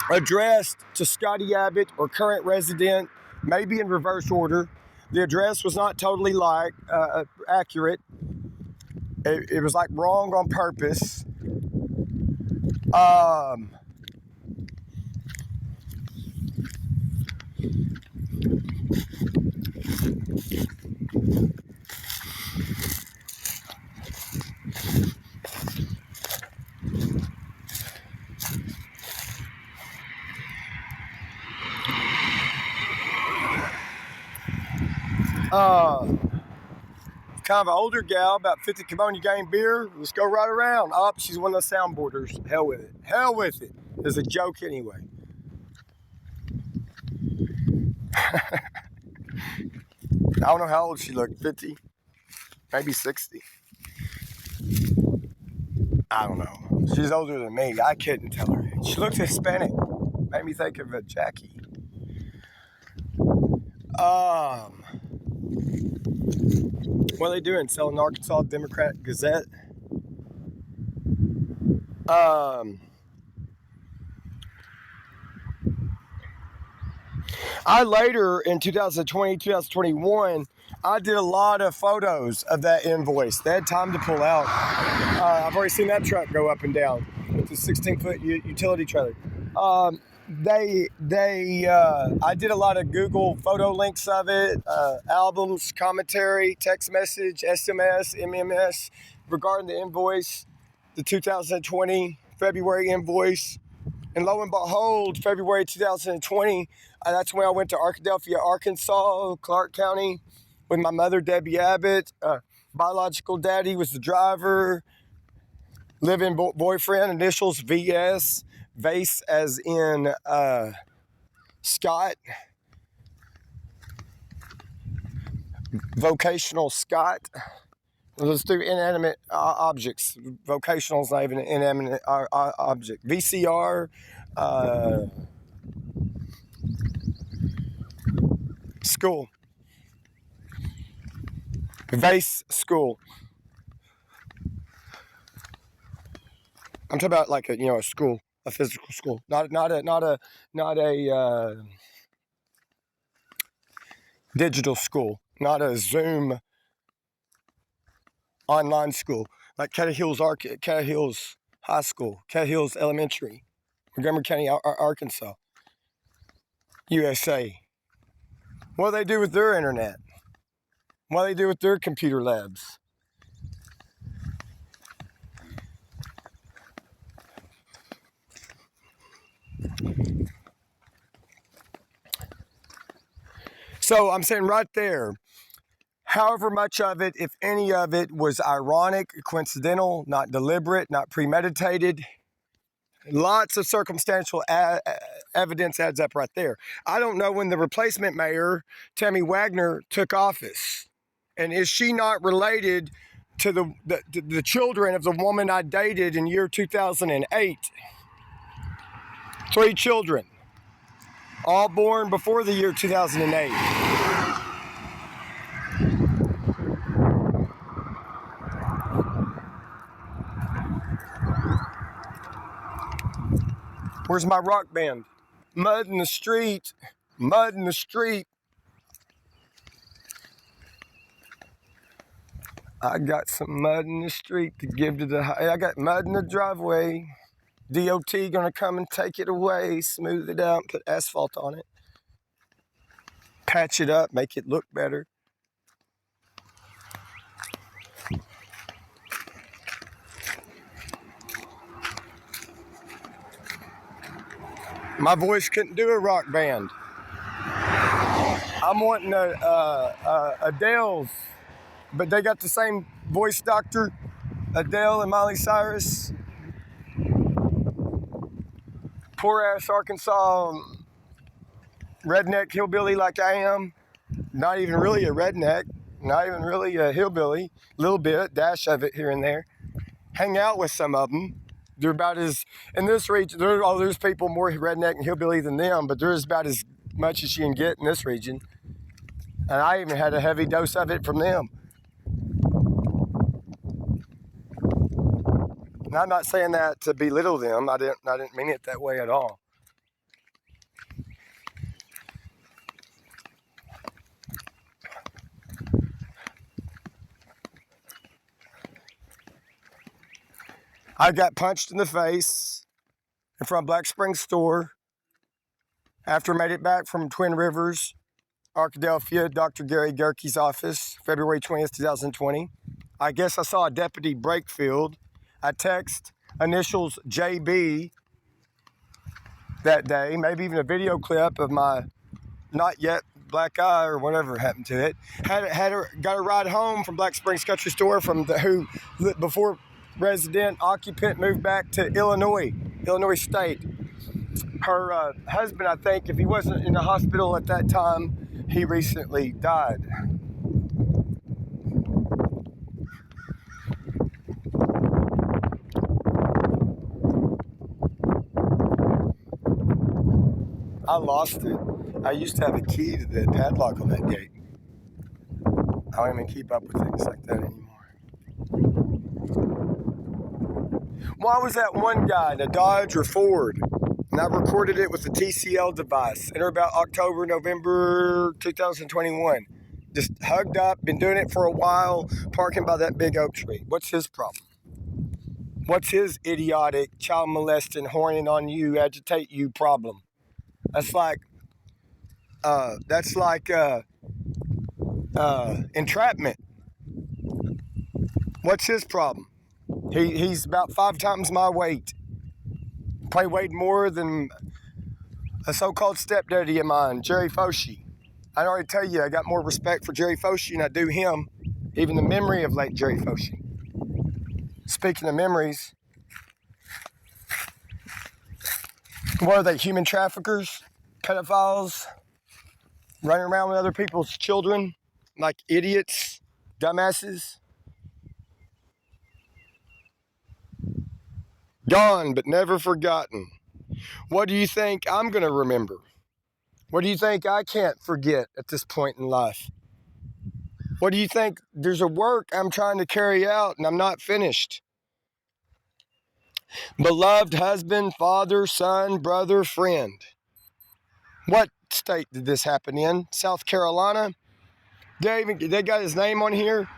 Addressed to Scotty Abbott or current resident, maybe in reverse order. The address was not totally accurate. It was like wrong on purpose. Kind of an older gal, about 50 Cabonia game beer. Let's go right around. Oh, she's one of those soundboarders. Hell with it. Hell with it. It's a joke anyway. I don't know how old she looked. 50? Maybe 60. I don't know. She's older than me. I couldn't tell her. She looked Hispanic. Made me think of a Jackie. What are they doing? Selling Arkansas Democrat Gazette? I later, in 2020, 2021, I did a lot of photos of that invoice. They had time to pull out. I've already seen that truck go up and down with the 16-foot utility trailer. I did a lot of Google photo links of it, albums, commentary, text message, SMS, MMS regarding the invoice, the 2020 February invoice. And lo and behold, February 2020, that's when I went to Arkadelphia, Arkansas, Clark County, with my mother, Debbie Abbott. Biological daddy was the driver. Live-in boyfriend, initials VS. Vase as in Scott. Vocational Scott. Let's do inanimate objects. Vocational is not even an inanimate object. VCR. School. Vase school. I'm talking about like a school, a physical school, not a digital school, not a Zoom online school like Kettle Hills High School, Kettle Hills Elementary, Montgomery County, Arkansas, USA. What do they do with their internet? What do they do with their computer labs? So I'm saying right there, however much of it, if any of it, was ironic, coincidental, not deliberate, not premeditated, lots of circumstantial evidence adds up right there. I don't know when the replacement mayor, Tammy Wagner, took office. And is she not related to the children of the woman I dated in year 2008? 3 children, all born before the year 2008. Where's my rock band? Mud in the street. Mud in the street. I got some mud in the street to give to the... I got mud in the driveway. DOT gonna come and take it away, smooth it out, put asphalt on it. Patch it up, make it look better. My voice couldn't do a rock band. I'm wanting Adele's, but they got the same voice doctor, Adele and Miley Cyrus. Poor ass Arkansas redneck hillbilly like I am. Not even really a redneck, not even really a hillbilly. Little bit, dash of it here and there. Hang out with some of them. They're about as, in this region, there's people more redneck and hillbilly than them, but they're about as much as you can get in this region. And I even had a heavy dose of it from them. And I'm not saying that to belittle them. I didn't mean it that way at all. I got punched in the face in front of Black Springs store after I made it back from Twin Rivers, Arkadelphia, Dr. Gary Gerke's office, February 20th, 2020. I guess I saw a deputy Brakefield. I text initials JB that day, maybe even a video clip of my not yet black eye or whatever happened to it. Got a ride home from Black Springs Country Store before resident occupant moved back to Illinois State. Her husband, I think, if he wasn't in the hospital at that time, he recently died. I lost it. I used to have a key to the padlock on that gate. I don't even keep up with things like that anymore. Why was that one guy in a Dodge or Ford? And I recorded it with the TCL device in about October, November 2021. Just hugged up, been doing it for a while, parking by that big oak tree. What's his problem? What's his idiotic, child molesting, horning on you, agitate you problem? That's like entrapment. What's his problem? He's about 5 times my weight. Probably weighed more than a so-called stepdaddy of mine, Jerry Foshi. I already tell you, I got more respect for Jerry Foshi than I do him, even the memory of late Jerry Foshi. Speaking of memories, what are they, human traffickers, pedophiles, running around with other people's children like idiots, dumbasses? Gone, but never forgotten. What do you think I'm going to remember? What do you think I can't forget at this point in life? What do you think? There's a work I'm trying to carry out and I'm not finished. Beloved husband, father, son, brother, friend. What state did this happen in? South Carolina? They got his name on here.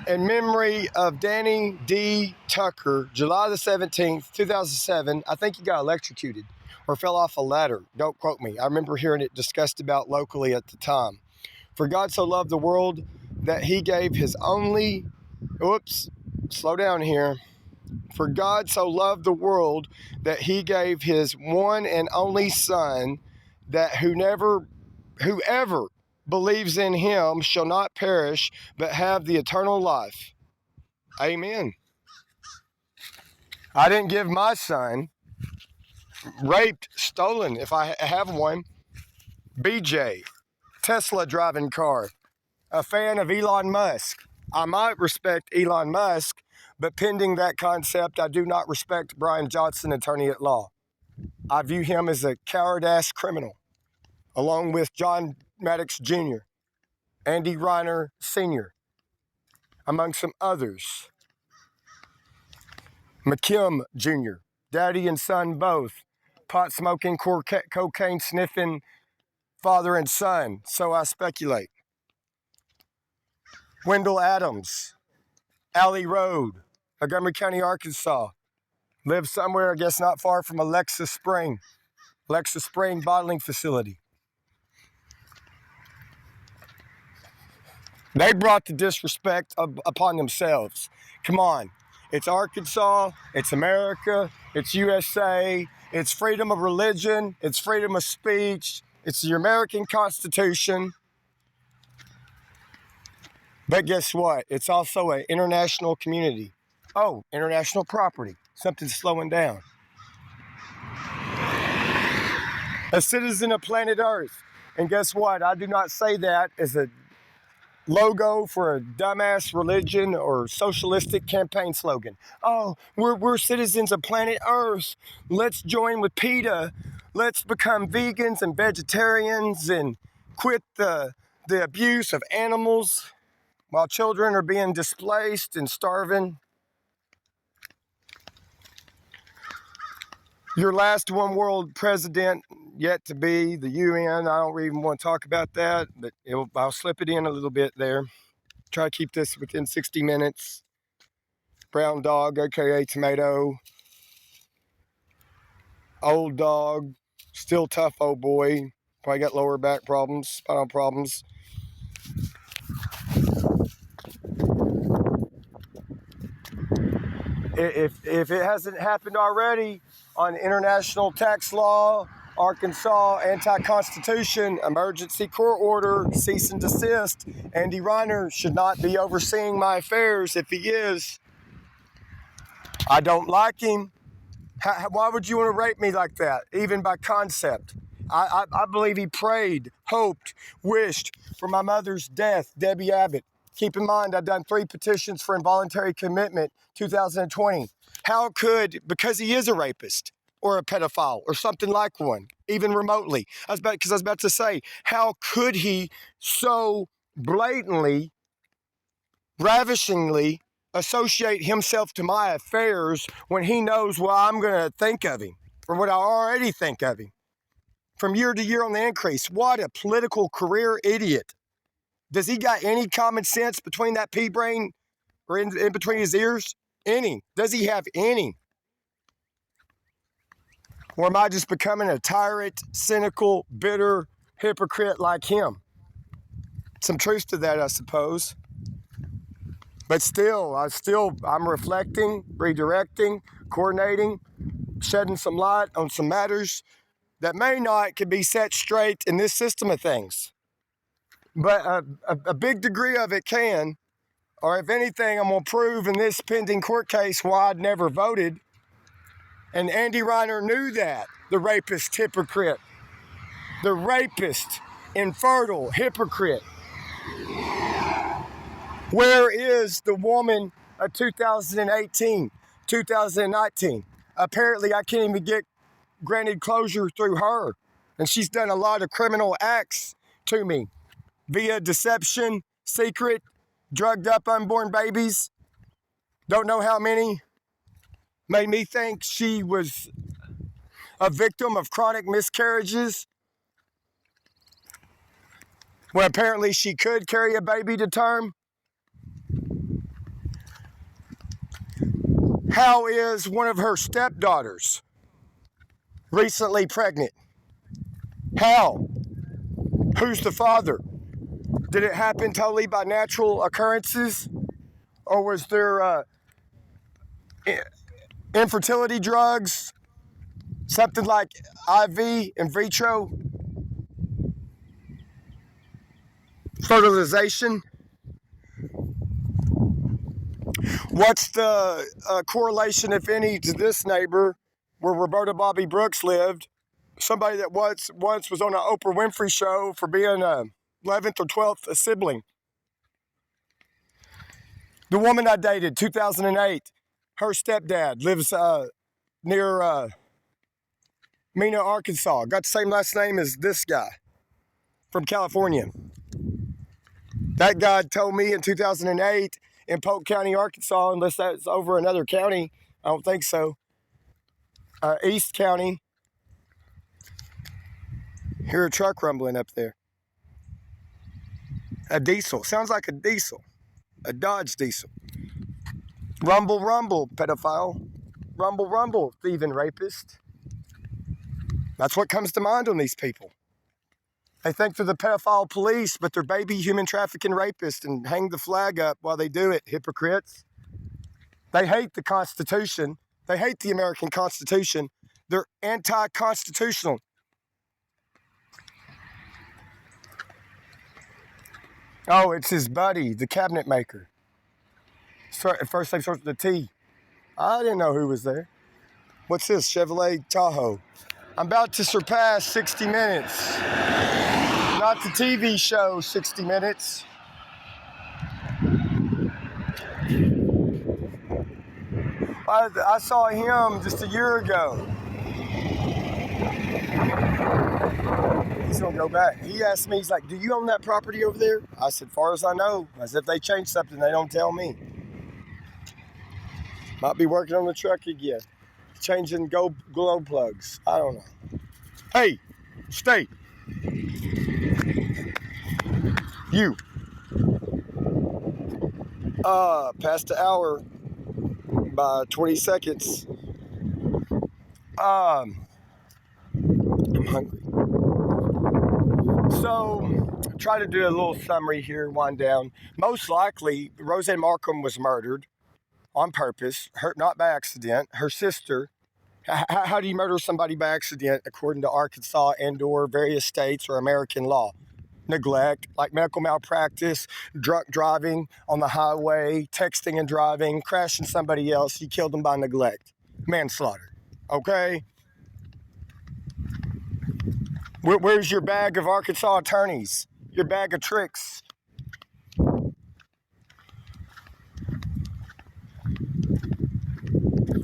In memory of Danny D. Tucker, July the 17th, 2007, I think he got electrocuted or fell off a ladder. Don't quote me. I remember hearing it discussed about locally at the time. For God so loved the world that he gave his only, slow down here. For God so loved the world that he gave his one and only son, that whoever believes in him shall not perish, but have the eternal life. Amen. I didn't give my son, raped, stolen, if I have one, BJ, Tesla driving car, a fan of Elon Musk. I might respect Elon Musk, but pending that concept, I do not respect Brian Johnson, attorney at law. I view him as a coward-ass criminal, along with John Maddox Jr., Andy Reiner Sr., among some others. McKim Jr., daddy and son both, pot-smoking, cocaine-sniffing father and son, so I speculate. Wendell Adams, Alley Road, Montgomery County, Arkansas, lives somewhere, I guess not far from Alexa Spring Bottling Facility. They brought the disrespect upon themselves. Come on. It's Arkansas. It's America. It's USA. It's freedom of religion. It's freedom of speech. It's the American Constitution. But guess what? It's also an international community. Oh, international property. Something's slowing down. A citizen of planet Earth. And guess what? I do not say that as a logo for a dumbass religion or socialistic campaign slogan. Oh, we're citizens of planet Earth. Let's join with PETA. Let's become vegans and vegetarians and quit the abuse of animals while children are being displaced and starving. Your last one world president yet to be, the UN. I don't even want to talk about that, but I'll slip it in a little bit there. Try to keep this within 60 minutes. Brown dog, aka tomato. Old dog, still tough old boy. Probably got lower back problems, spinal problems. If it hasn't happened already on international tax law, Arkansas anti-constitution, emergency court order, cease and desist, Andy Reiner should not be overseeing my affairs. If he is, I don't like him. Why would you want to rape me like that, even by concept? I believe he prayed, hoped, wished for my mother's death, Debbie Abbott. Keep in mind, I've done 3 petitions for involuntary commitment, 2020. How could, because he is a rapist or a pedophile or something like one, even remotely, because I was about to say, how could he so blatantly, ravishingly associate himself to my affairs when he knows what I'm going to think of him, or what I already think of him, from year to year on the increase? What a political career idiot. Does he got any common sense between that pea brain or in between his ears? Any? Does he have any? Or am I just becoming a tyrant, cynical, bitter hypocrite like him? Some truth to that, I suppose. But still, I'm reflecting, redirecting, coordinating, shedding some light on some matters that may not can be set straight in this system of things. But a big degree of it can, or if anything, I'm going to prove in this pending court case why I'd never voted. And Andy Reiner knew that, the rapist hypocrite. The rapist, infertile hypocrite. Where is the woman of 2018, 2019? Apparently, I can't even get granted closure through her. And she's done a lot of criminal acts to me via deception, secret, drugged up unborn babies. Don't know how many. Made me think she was a victim of chronic miscarriages, when apparently she could carry a baby to term. How is one of her stepdaughters recently pregnant? How? Who's the father? Did it happen totally by natural occurrences? Or was there infertility drugs? Something like IV, in vitro fertilization? What's the correlation, if any, to this neighbor where Roberta Bobby Brooks lived? Somebody that once was on an Oprah Winfrey show for being a 11th or 12th sibling. The woman I dated, 2008, her stepdad lives near Mena, Arkansas. Got the same last name as this guy from California. That guy told me in 2008 in Polk County, Arkansas, unless that's over another county, I don't think so, East County. Hear a truck rumbling up there. A diesel. Sounds like a diesel. A Dodge diesel. Rumble, rumble, pedophile. Rumble, rumble, thieving rapist. That's what comes to mind on these people. They think they're the pedophile police, but they're baby human trafficking rapists and hang the flag up while they do it, hypocrites. They hate the Constitution. They hate the American Constitution. They're anti-constitutional. Oh, it's his buddy, the cabinet maker. First name starts with a T. I didn't know who was there. What's this? Chevrolet Tahoe. I'm about to surpass 60 minutes. Not the TV show 60 Minutes. I saw him just a year ago. He's gonna go back. He asked me, he's like, do you own that property over there? I said, far as I know. As if they changed something, they don't tell me. Might be working on the truck again. Changing glow plugs. I don't know. Hey, stay. You. Past the hour by 20 seconds. I'm hungry. So, try to do a little summary here, wind down. Most likely, Roseanne Markham was murdered on purpose, not by accident. Her sister, how do you murder somebody by accident according to Arkansas and/or various states or American law? Neglect, like medical malpractice, drunk driving on the highway, texting and driving, crashing somebody else. You killed them by neglect. Manslaughter. Okay? Where's your bag of Arkansas attorneys? Your bag of tricks?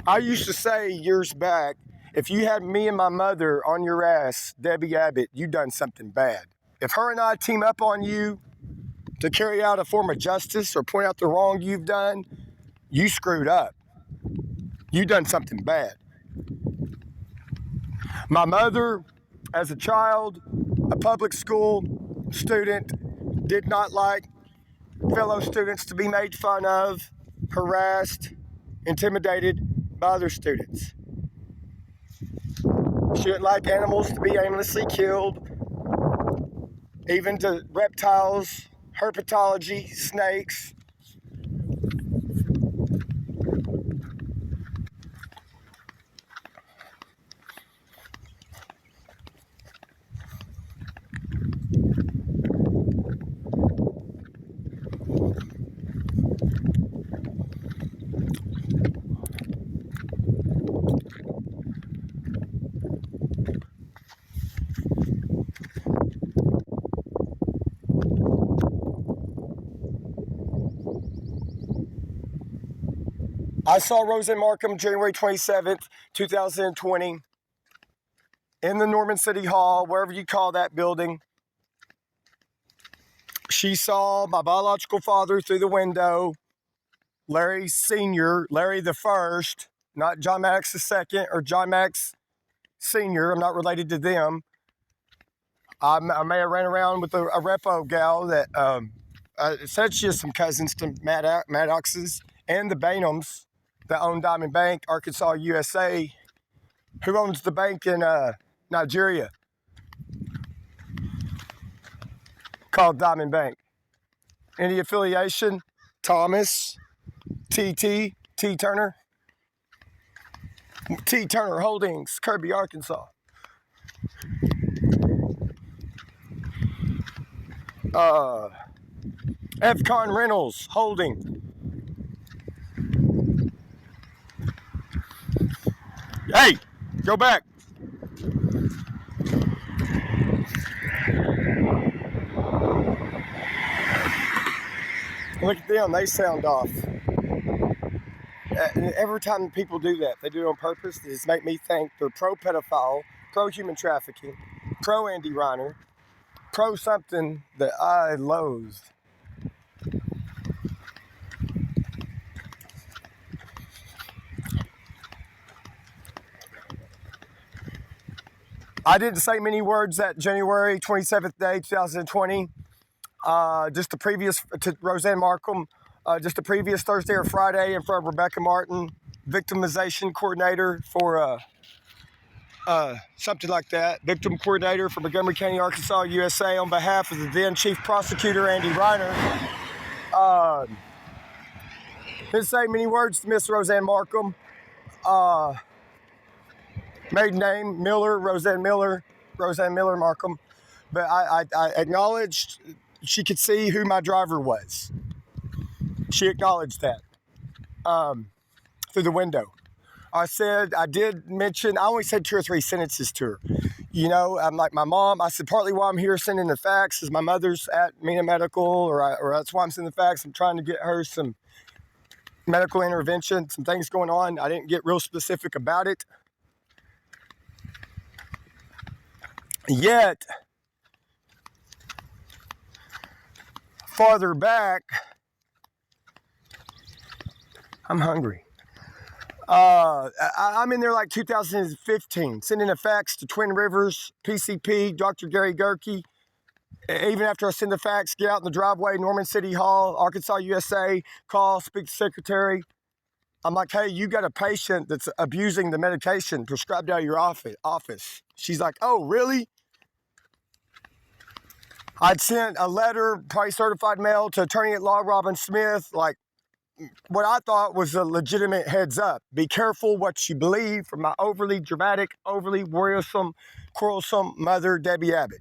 I used to say years back, if you had me and my mother on your ass, Debbie Abbott, you done something bad. If her and I team up on you to carry out a form of justice or point out the wrong you've done, you screwed up. You done something bad. My mother, as a child, a public school student, did not like fellow students to be made fun of, harassed, intimidated by other students. She didn't like animals to be aimlessly killed, even to reptiles, herpetology, snakes. I saw Roseanne Markham January 27th, 2020, in the Norman City Hall, wherever you call that building. She saw my biological father through the window, Larry Sr., Larry the First, not John Maddox the Second or John Maddox Sr. I'm not related to them. I may have ran around with a repo gal that said she has some cousins to Maddox's and the Bainhams that own Diamond Bank, Arkansas, USA. Who owns the bank in Nigeria called Diamond Bank? Any affiliation? Thomas, T. Turner? T. Turner Holdings, Kirby, Arkansas. Fcon Rentals Holding. Hey, go back. Look at them, they sound off. Every time people do that, they do it on purpose. They just make me think they're pro-pedophile, pro-human trafficking, pro-Andy Reiner, pro-something that I loathe. I didn't say many words that January 27th day, 2020. Just the previous, to Roseanne Markham, just the previous Thursday or Friday in front of Rebecca Martin, victimization coordinator for something like that. Victim coordinator for Montgomery County, Arkansas, USA, on behalf of the then chief prosecutor, Andy Reiner. Didn't say many words to Miss Roseanne Markham. Maiden name, Miller, Roseanne Miller Markham. But I acknowledged she could see who my driver was. She acknowledged that through the window. I did mention, I only said 2 or 3 sentences to her. You know, I'm like my mom. I said, partly why I'm here sending the fax is my mother's at Mena Medical, or that's why I'm sending the fax. I'm trying to get her some medical intervention, some things going on. I didn't get real specific about it. Yet, farther back, I'm hungry. I'm in there like 2015, sending a fax to Twin Rivers, PCP, Dr. Gary Gerke. Even after I send the fax, get out in the driveway, Norman City Hall, Arkansas, USA, call, speak to secretary. I'm like, hey, you got a patient that's abusing the medication prescribed out of your office. She's like, oh, really? I'd sent a letter, probably certified mail, to attorney at law Robin Smith, like what I thought was a legitimate heads up. Be careful what you believe from my overly dramatic, overly worrisome, quarrelsome mother, Debbie Abbott.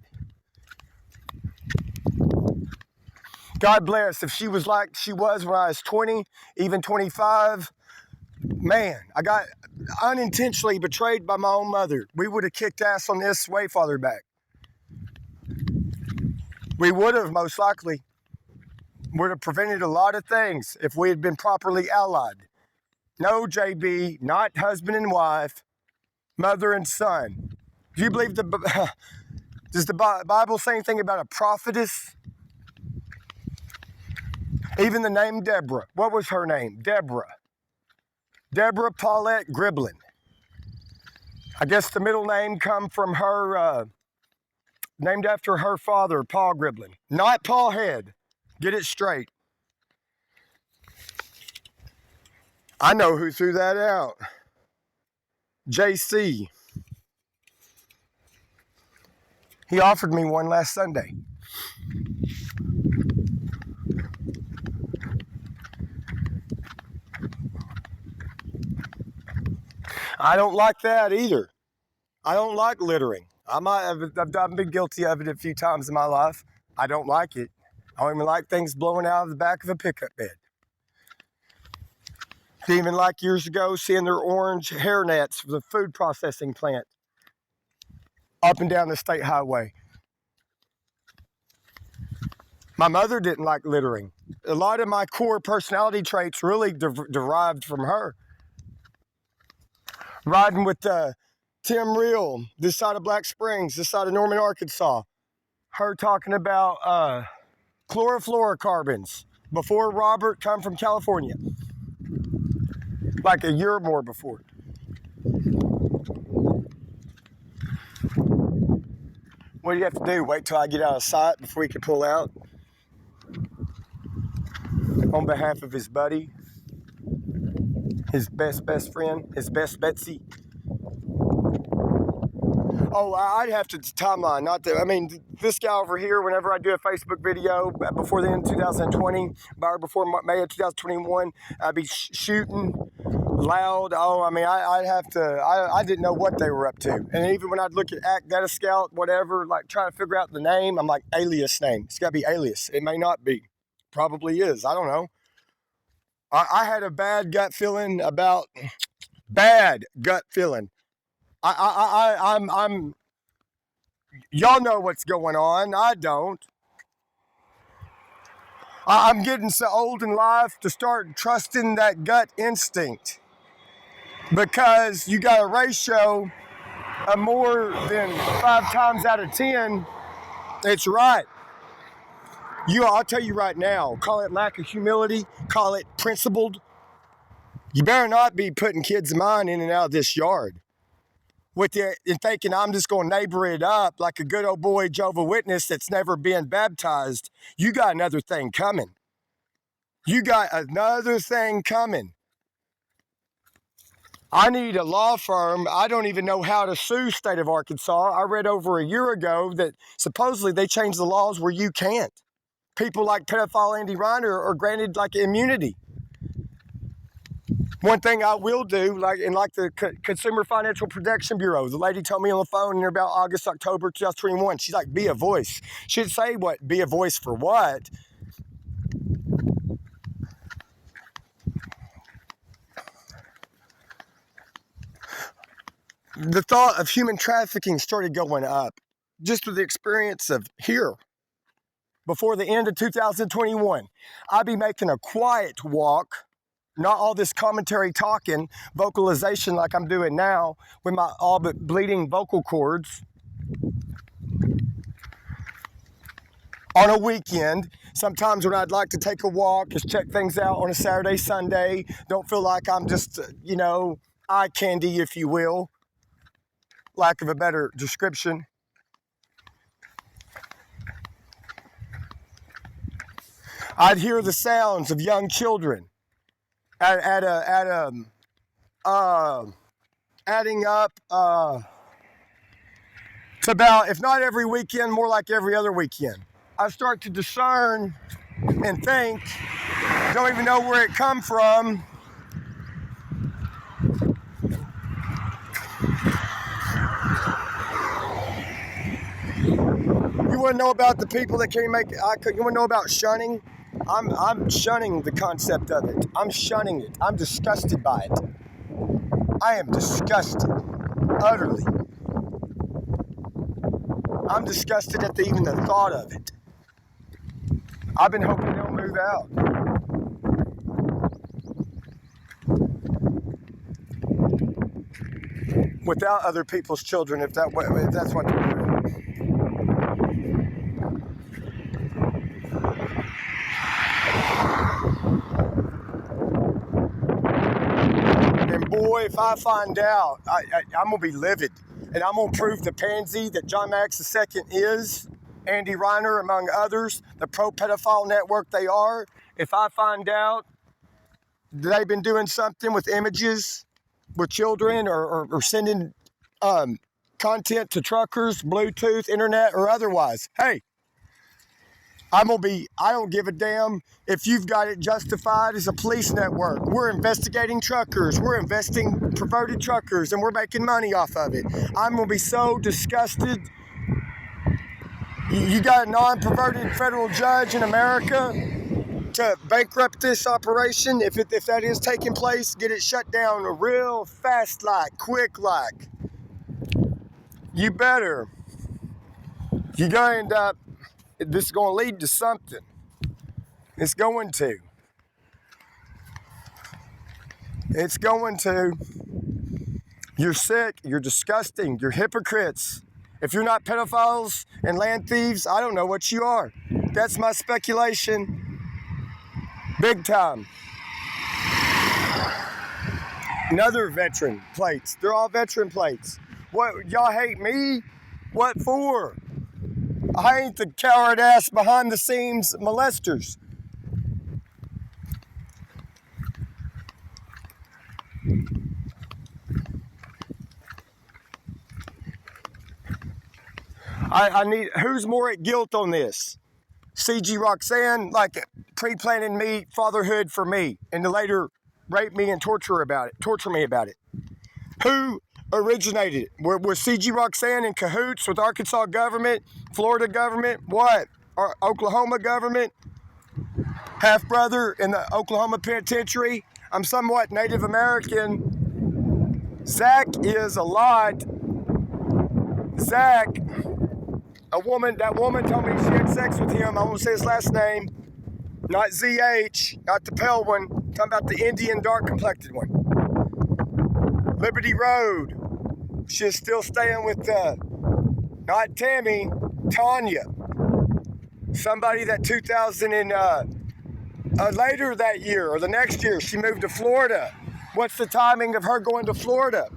God bless. If she was like she was when I was 20, even 25, man, I got unintentionally betrayed by my own mother. We would have kicked ass on this way farther back. We would have, most likely. Would have prevented a lot of things if we had been properly allied. No, JB, not husband and wife, mother and son. Do you believe does the Bible say anything about a prophetess? Even the name Deborah. What was her name? Deborah. Deborah Paulette Griblin. I guess the middle name come from her, named after her father, Paul Griblin. Not Paul Head. Get it straight. I know who threw that out. JC. He offered me one last Sunday. I don't like that either. I don't like littering. I've been guilty of it a few times in my life. I don't like it. I don't even like things blowing out of the back of a pickup bed. Didn't even like years ago seeing their orange hair nets for the food processing plant up and down the state highway. My mother didn't like littering. A lot of my core personality traits really derived from her. Riding with Tim Reel, this side of Black Springs, this side of Norman, Arkansas. Her talking about chlorofluorocarbons before Robert come from California. Like a year or more before. What do you have to do? Wait till I get out of sight before he can pull out? On behalf of his buddy, his best friend, his best Betsy. Oh, I'd have to timeline, not that. I mean, this guy over here, whenever I do a Facebook video before the end of 2020, or before May of 2021, I'd be shooting loud. Oh, I mean, I'd have to, I didn't know what they were up to. And even when I'd look at Act Data Scout, whatever, like trying to figure out the name, I'm like, alias name. It's got to be alias. It may not be. Probably is. I don't know. I had a bad gut feeling about, I'm, y'all know what's going on. I don't. I'm getting so old in life to start trusting that gut instinct. Because you got a ratio of more than 5 times out of 10, it's right. I'll tell you right now, call it lack of humility, call it principled. You better not be putting kids of mine in and out of this yard. And thinking I'm just going to neighbor it up like a good old boy Jehovah's Witness that's never been baptized. You got another thing coming. I need a law firm. I don't even know how to sue state of Arkansas. I read over a year ago that supposedly they changed the laws where you can't. People like pedophile Andy Reiner are granted like immunity. One thing I will do, like the Consumer Financial Protection Bureau, the lady told me on the phone in about August, October 2021, she's like, be a voice. She didn't say what, be a voice for what. the thought of human trafficking started going up just with the experience of here. Before the end of 2021, I'd be making a quiet walk, not all this commentary talking, vocalization like I'm doing now with my all but bleeding vocal cords. On a weekend, sometimes when I'd like to take a walk, just check things out on a Saturday, Sunday, don't feel like I'm just, eye candy, if you will, lack of a better description. I'd hear the sounds of young children adding up to about, if not every weekend, more like every other weekend. I start to discern and think, don't even know where it come from. You want to know about the people that can't make it? You want to know about shunning? I'm shunning the concept of it. I'm shunning it. I'm disgusted by it. I am disgusted, utterly. I'm disgusted at even the thought of it. I've been hoping they'll move out. Without other people's children, if that's what they're doing. And boy, if I find out, I'm going to be livid. And I'm going to prove the pansy that John Max II is, Andy Reiner, among others, the pro-pedophile network they are. If I find out they've been doing something with images with children or sending content to truckers, Bluetooth, internet, or otherwise, hey, I don't give a damn if you've got it justified as a police network. We're investigating truckers. We're investing perverted truckers, and we're making money off of it. I'm going to be so disgusted. You got a non-perverted federal judge in America to bankrupt this operation. If that is taking place, get it shut down real fast like, quick like. You better. You're going to end up, this is going to lead to something. It's going to. It's going to. You're sick. You're disgusting. You're hypocrites. If you're not pedophiles and land thieves, I don't know what you are. That's my speculation. Big time. Another veteran plates. They're all veteran plates. What, y'all hate me? What for? I ain't the coward ass behind the scenes molesters. I need, who's more at guilt on this? CG Roxanne, like pre-planning me, fatherhood for me, and to later rape me and torture me about it. Who originated it? Was CG Roxanne in cahoots with Arkansas government, Florida government, what? Or Oklahoma government? Half-brother in the Oklahoma penitentiary? I'm somewhat Native American. Zach is a lot. Zach, that woman told me she had sex with him. I won't say his last name. Not ZH, not the pale one. I'm talking about the Indian dark-complected one. Liberty Road. She's still staying with, not Tammy, Tanya. Somebody that 2000 and, later that year or the next year, she moved to Florida. What's the timing of her going to Florida?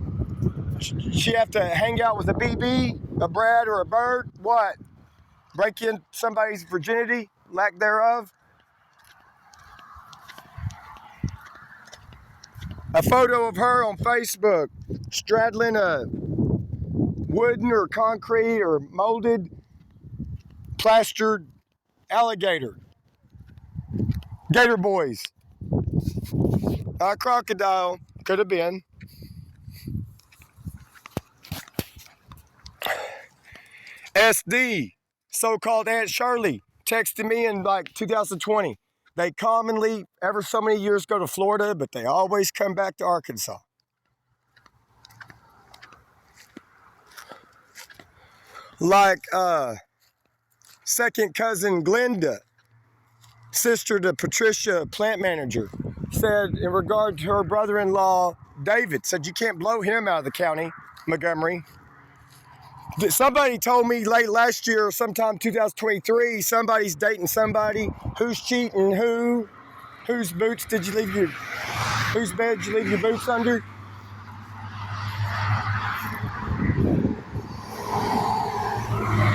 She have to hang out with a BB, a Brad, or a Bird? What? Break in somebody's virginity, lack thereof? A photo of her on Facebook straddling a wooden or concrete or molded, plastered alligator. Gator boys. A crocodile. Could have been. SD, so-called Aunt Shirley, texted me in like 2020. They commonly, ever so many years, go to Florida, but they always come back to Arkansas. Like second cousin Glenda, sister to Patricia, plant manager, said in regard to her brother-in-law, David, said you can't blow him out of the county, Montgomery. Somebody told me late last year, sometime 2023, somebody's dating somebody. Who's cheating who? Whose boots did you leave your, whose bed did you leave your boots under?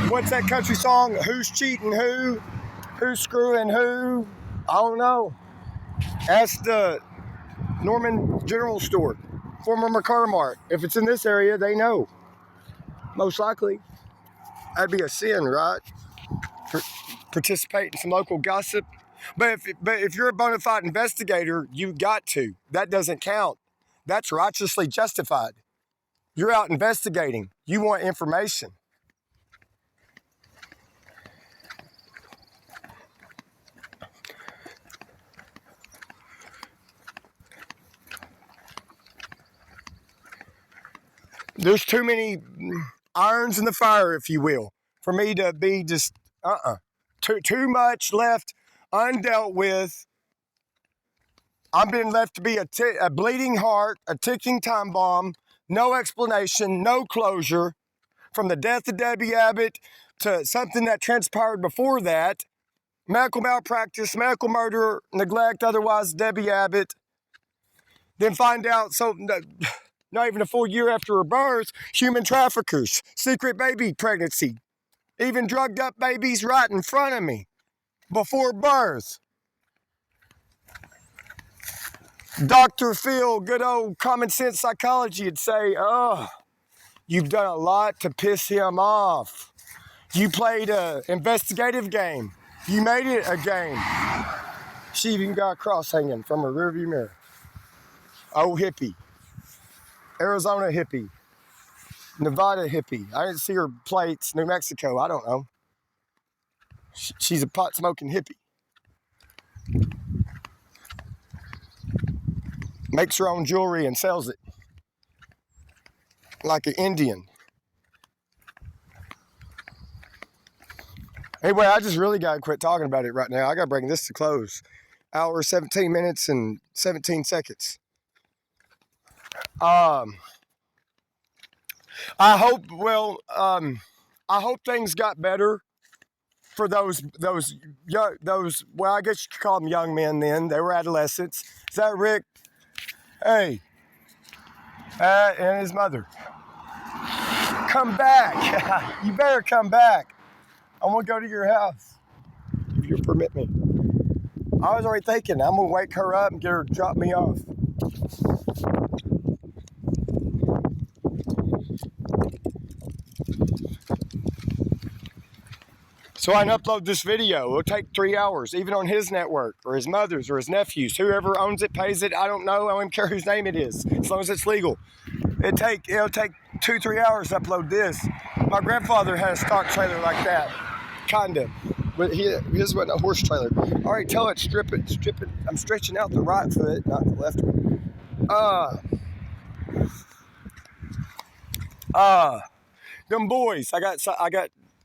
What's that country song? Who's cheating who? Who's screwing who? I don't know. Ask the Norman General Store, former McCarter Mart. If it's in this area, they know. Most likely. That'd be a sin, right? Participate in some local gossip. But if you're a bona fide investigator, you got to. That doesn't count. That's righteously justified. You're out investigating. You want information. There's too many irons in the fire, if you will, for me to be just, Too much left undealt with. I've been left to be a bleeding heart, a ticking time bomb, no explanation, no closure, from the death of Debbie Abbott to something that transpired before that, medical malpractice, medical murder, neglect, otherwise Debbie Abbott. Then find out, not even a full year after her birth, human traffickers, secret baby pregnancy, even drugged up babies right in front of me before birth. Dr. Phil, good old common sense psychology, would say, oh, you've done a lot to piss him off. You played an investigative game. You made it a game. She even got a cross hanging from her rearview mirror. Oh, hippie. Arizona hippie. Nevada hippie. I didn't see her plates. New Mexico, I don't know. She's a pot-smoking hippie. Makes her own jewelry and sells it. Like an Indian. Anyway, I just really got to quit talking about it right now. I got to bring this to close. Hour, 17 minutes, and 17 seconds. I hope things got better for those, well, I guess you could call them young men then. They were adolescents. Is that Rick? Hey. And his mother. Come back. You better come back. I'm going to go to your house, if you'll permit me. I was already thinking, I'm going to wake her up and get her to drop me off. So I can upload this video. It'll take 3 hours, even on his network, or his mother's, or his nephew's. Whoever owns it, pays it, I don't know. I don't even care whose name it is, as long as it's legal. It'll take 2-3 hours to upload this. My grandfather had a stock trailer like that, kind of. But his wasn't a horse trailer. All right, tell it, strip it. I'm stretching out the right foot, not the left one. Them boys, I got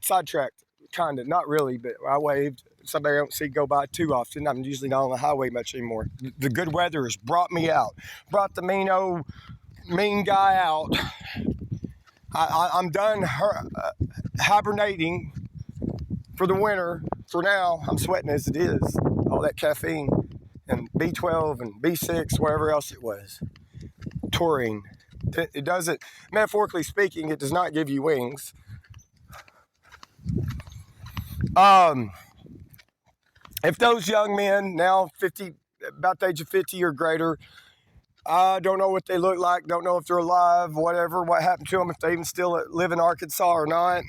sidetracked, kind of, not really, but I waved. Somebody I don't see go by too often. I'm usually not on the highway much anymore. The good weather has brought me out, brought the mean guy out. I'm done hibernating for the winter. For now, I'm sweating as it is. All that caffeine and B12 and B6, whatever else it was. Taurine. It doesn't, metaphorically speaking, it does not give you wings. If those young men, now 50, about the age of 50 or greater, I don't know what they look like, don't know if they're alive, whatever, what happened to them, if they even still live in Arkansas or not.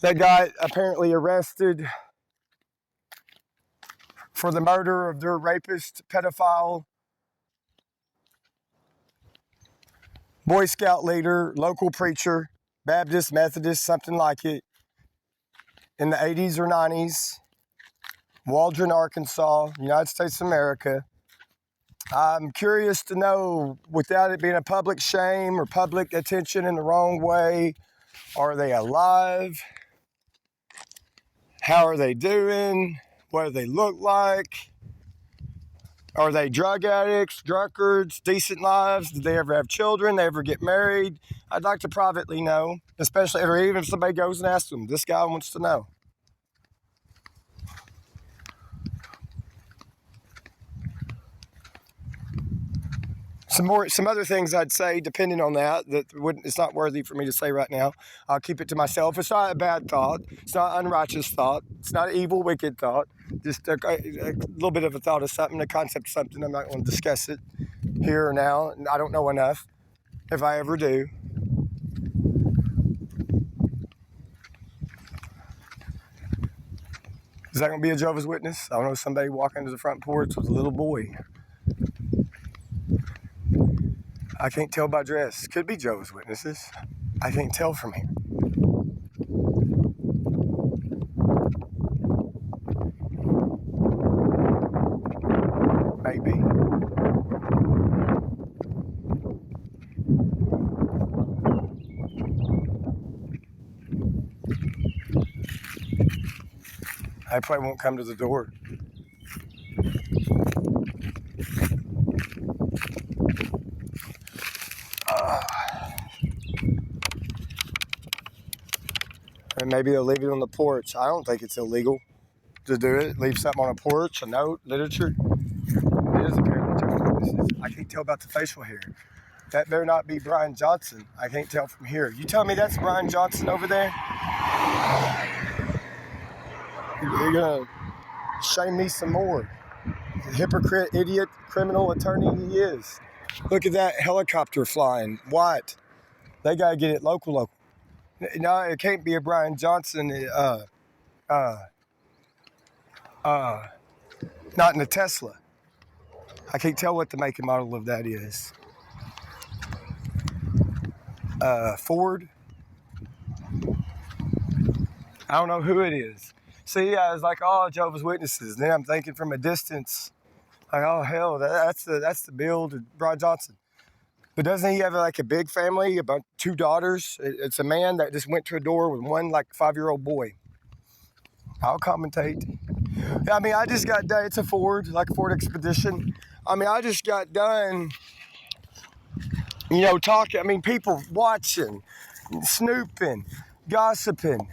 They got apparently arrested for the murder of their rapist, pedophile, Boy Scout leader, local preacher, Baptist, Methodist, something like it, in the 80s or 90s, Waldron, Arkansas, United States of America. I'm curious to know, without it being a public shame or public attention in the wrong way, are they alive? How are they doing? What do they look like? Are they drug addicts, drunkards, decent lives? Did they ever have children? They ever get married? I'd like to privately know, especially or even if somebody goes and asks them. This guy wants to know. Some other things I'd say, depending on that it's not worthy for me to say right now. I'll keep it to myself. It's not a bad thought. It's not an unrighteous thought. It's not an evil, wicked thought. Just a little bit of a thought of something, a concept of something. I'm not going to discuss it here or now. I don't know enough, if I ever do. Is that going to be a Jehovah's Witness? I don't know, somebody walking to the front porch with a little boy. I can't tell by dress. Could be Jehovah's Witnesses. I can't tell from here. Maybe. I probably won't come to the door. And maybe they'll leave it on the porch. I don't think it's illegal to do it. Leave something on a porch, a note, literature. It is apparently Jehovah's Witnesses. I can't tell about the facial hair. That better not be Brian Johnson. I can't tell from here. You tell me that's Brian Johnson over there? You're gonna shame me some more. The hypocrite, idiot, criminal attorney he is. Look at that helicopter flying. What? They gotta get it local. No, it can't be a Brian Johnson. Not in a Tesla. I can't tell what the make and model of that is. Ford. I don't know who it is. See, I was like, oh, Jehovah's Witnesses. And then I'm thinking from a distance, like, oh hell, that's the build of Brian Johnson. But doesn't he have like a big family, about 2 daughters? It's a man that just went to a door with one like 5-year-old boy. I'll commentate. I mean, I just got done. It's a Ford, like a Ford Expedition. I mean, I just got done, talking. I mean, people watching, snooping, gossiping.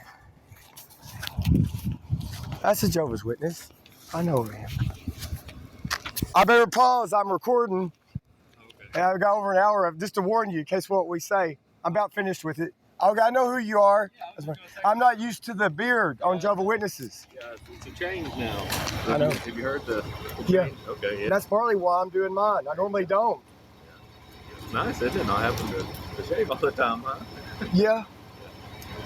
That's a Jehovah's Witness. I know him. I better pause. I'm recording. And I've got over an hour of just to warn you in case what we say. I'm about finished with it. I know who you are. Yeah, I'm not used to the beard on Jehovah's Witnesses. Yeah, it's a change now. I know. Have you heard the change? Yeah. Okay, yeah. That's partly why I'm doing mine. I normally don't. It's nice, isn't it? Not having to shave all the time, huh? Yeah.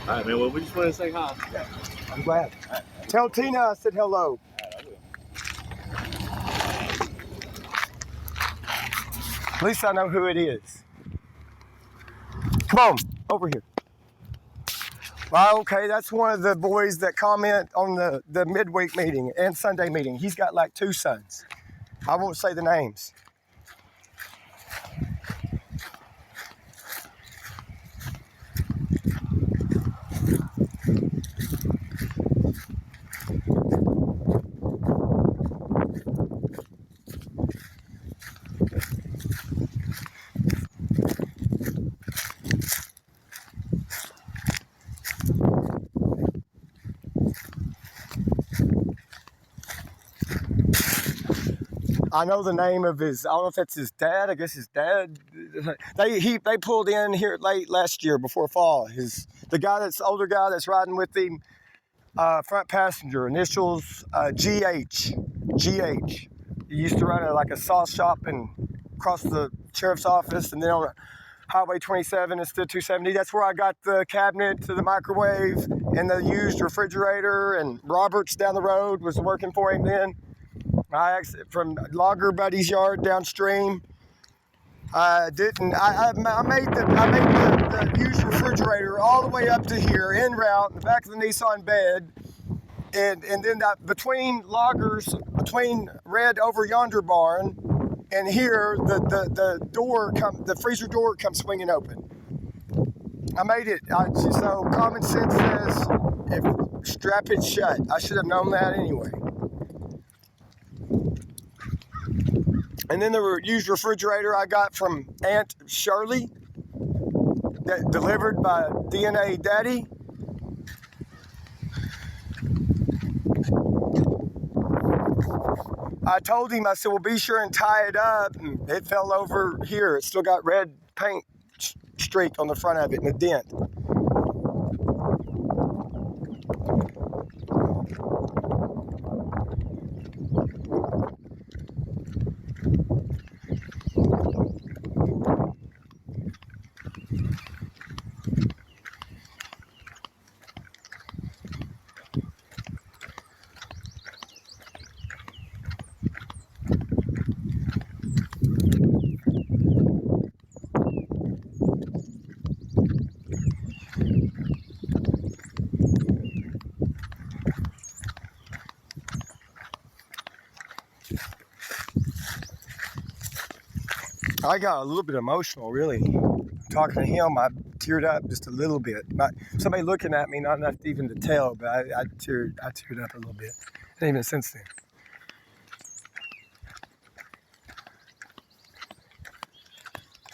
All right, man. Well, we just want to say hi. Yeah. I'm glad. Right. Tell Tina I said hello. At least I know who it is. Come on, over here. Well, okay, that's one of the boys that comment on the midweek meeting and Sunday meeting. He's got like 2 sons. I won't say the names. I know the name of his, I don't know if that's his dad, I guess his dad. They pulled in here late last year before fall. The older guy that's riding with him, front passenger, initials GH. He used to run like a sauce shop and across the sheriff's office, and then on Highway 27 instead of 270. That's where I got the cabinet to the microwave and the used refrigerator, and Roberts down the road was working for him then. I exited from Logger Buddy's yard downstream. I made the used refrigerator all the way up to here, en route, in the back of the Nissan bed. And then between loggers, between Red Over Yonder barn and here the freezer door comes swinging open. I made it. So common sense says, strap it shut. I should have known that anyway. And then the used refrigerator I got from Aunt Shirley, that delivered by DNA Daddy. I told him, I said, well, be sure and tie it up. And it fell over here. It still got red paint streak on the front of it and a dent. I got a little bit emotional, really. Talking to him, I teared up just a little bit. Somebody looking at me, not enough even to tell, but I teared up a little bit. And even since then.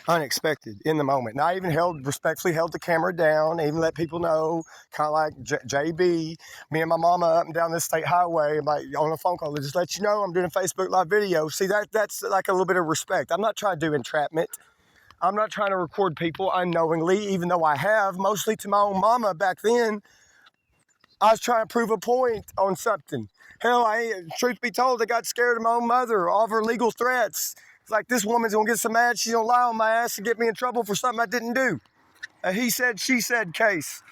Unexpected, in the moment. And I even respectfully held the camera down, even let people know, kind of like JB, me and my mama up and down this state highway, on a phone call, to just let you know I'm doing a Facebook Live video. See, that's like a little bit of respect. I'm not trying to do entrapment. I'm not trying to record people unknowingly, even though I have, mostly to my own mama back then. I was trying to prove a point on something. Hell, truth be told, I got scared of my own mother, all of her legal threats. Like, this woman's gonna get so mad she's gonna lie on my ass and get me in trouble for something I didn't do. A he said, she said case.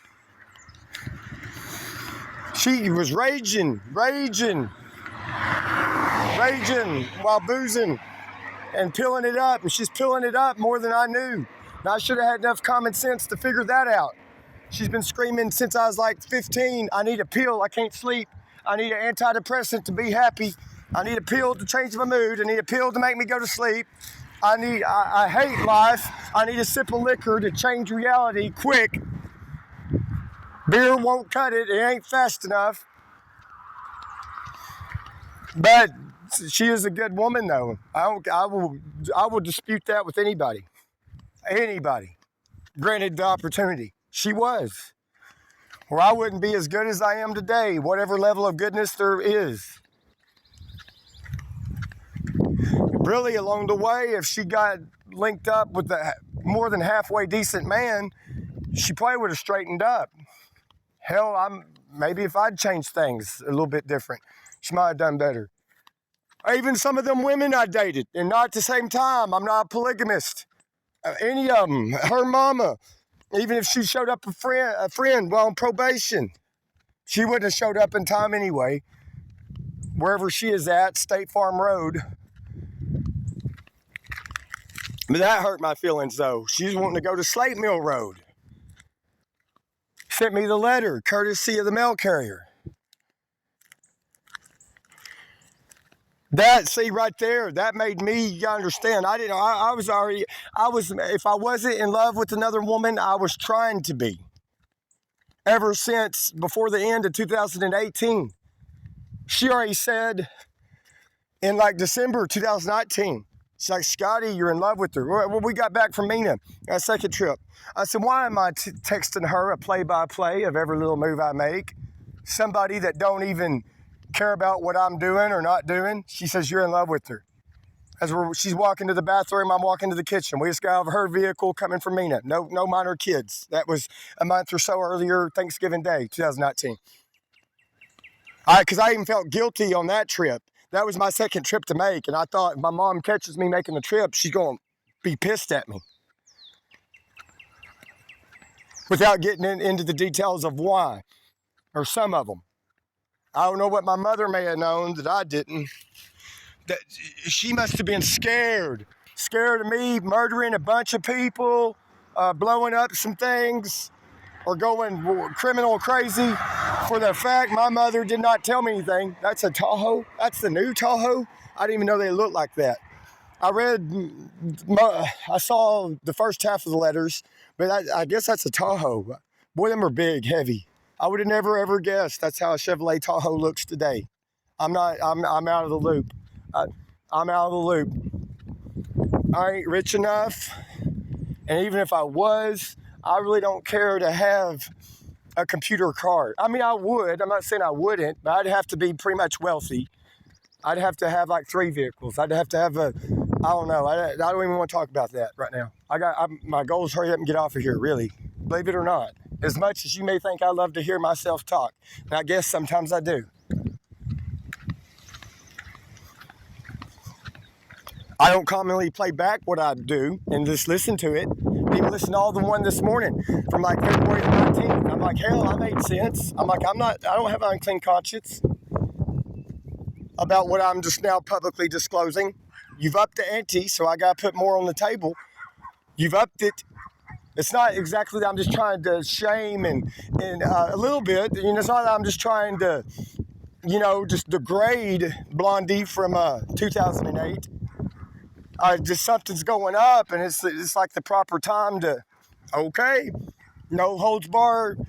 She was raging while boozing and pilling it up, and she's pilling it up more than I knew. And I should have had enough common sense to figure that out. She's been screaming since I was like 15, I need a pill, I can't sleep. I need an antidepressant to be happy. I need a pill to change my mood. I need a pill to make me go to sleep. I hate life. I need a sip of liquor to change reality quick. Beer won't cut it. It ain't fast enough. But she is a good woman, though. I will dispute that with anybody. Anybody. Granted the opportunity. She was. Or I wouldn't be as good as I am today, whatever level of goodness there is. Really, along the way, if she got linked up with a more than halfway decent man, she probably would have straightened up. Hell, maybe if I'd changed things a little bit different, she might have done better. Or even some of them women I dated, and not at the same time. I'm not a polygamist. Any of them, her mama, even if she showed up a friend while on probation, she wouldn't have showed up in time anyway. Wherever she is at, State Farm Road. But that hurt my feelings, though. She's wanting to go to Slate Mill Road. Sent me the letter, courtesy of the mail carrier. See right there, that made me understand. If I wasn't in love with another woman, I was trying to be. Ever since before the end of 2018. She already said in like December 2019, she's like, Scotty, you're in love with her. Well, we got back from Mena, that second trip. I said, why am I texting her a play-by-play of every little move I make? Somebody that don't even care about what I'm doing or not doing. She says, you're in love with her. She's walking to the bathroom, I'm walking to the kitchen. We just got out of her vehicle coming from Mena. No minor kids. That was a month or so earlier, Thanksgiving Day, 2019. Because I even felt guilty on that trip. That was my second trip to make, and I thought if my mom catches me making the trip, she's going to be pissed at me. Without getting into the details of why, or some of them. I don't know what my mother may have known that I didn't. That she must have been scared of me murdering a bunch of people, blowing up some things, or going criminal crazy for the fact my mother did not tell me anything. That's a Tahoe. That's the new Tahoe. I didn't even know they looked like that. I saw the first half of the letters, but I guess that's a Tahoe. Boy, them are big, heavy. I would have never ever guessed that's how a Chevrolet Tahoe looks today. I'm out of the loop. I'm out of the loop. I ain't rich enough, and even if I was, I really don't care to have a computer card. I mean, I would. I'm not saying I wouldn't, but I'd have to be pretty much wealthy. I'd have to have like 3 vehicles. I'd have to have I don't know. I don't even want to talk about that right now. My goal is hurry up and get off of here, really. Believe it or not. As much as you may think I love to hear myself talk, and I guess sometimes I do. I don't commonly play back what I do and just listen to it. People listen to all the one this morning from like February the 19th. I'm like, hell, I made sense. I'm like, I don't have an unclean conscience about what I'm just now publicly disclosing. You've upped the ante, so I got to put more on the table. You've upped it. It's not exactly that I'm just trying to shame and a little bit. You know, it's not that I'm just trying to, just degrade Blondie from 2008. Just something's going up, and it's like the proper time to, okay, no holds barred,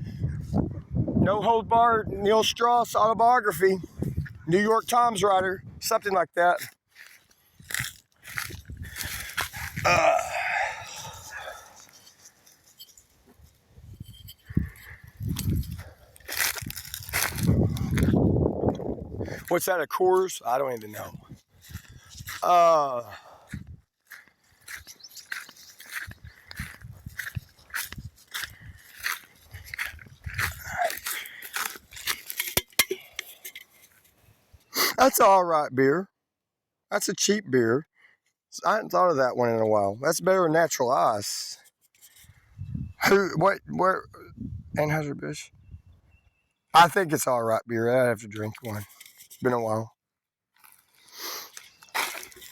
Neil Strauss autobiography, New York Times writer, something like that. What's that, a Coors? I don't even know. That's all right beer. That's a cheap beer. I hadn't thought of that one in a while. That's better than natural ice. Where, Anheuser-Busch? I think it's all right beer. I'd have to drink one. It's been a while.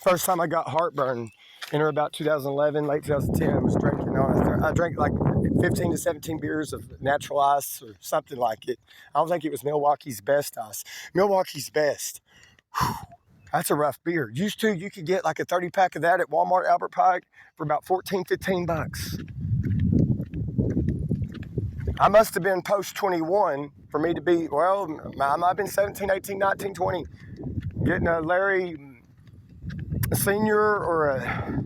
First time I got heartburn in about 2011, late 2010, I was drinking I drank like 15 to 17 beers of natural ice or something like it. I don't think it was Milwaukee's Best ice. Milwaukee's Best. Whew, that's a rough beer. Used to, you could get like a 30 pack of that at Walmart, Albert Pike for about 14, 15 bucks. I must have been post 21 for me to be, well, I might have been 17, 18, 19, 20. Getting a Larry Senior or a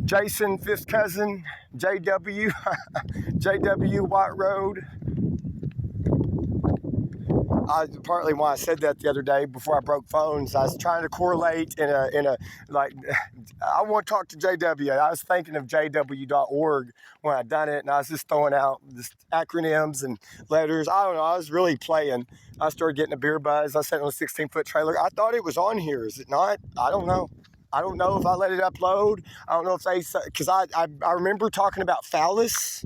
Jason, fifth cousin, JW, JW White Road. Partly why I said that the other day before I broke phones, I was trying to correlate in a like, I want to talk to JW. I was thinking of jw.org when I done it, and I was just throwing out just acronyms and letters. I don't know. I was really playing. I started getting a beer buzz. I sat on a 16-foot trailer. I thought it was on here. Is it not? I don't know. I don't know if I let it upload. I don't know if they, because I remember talking about phallus.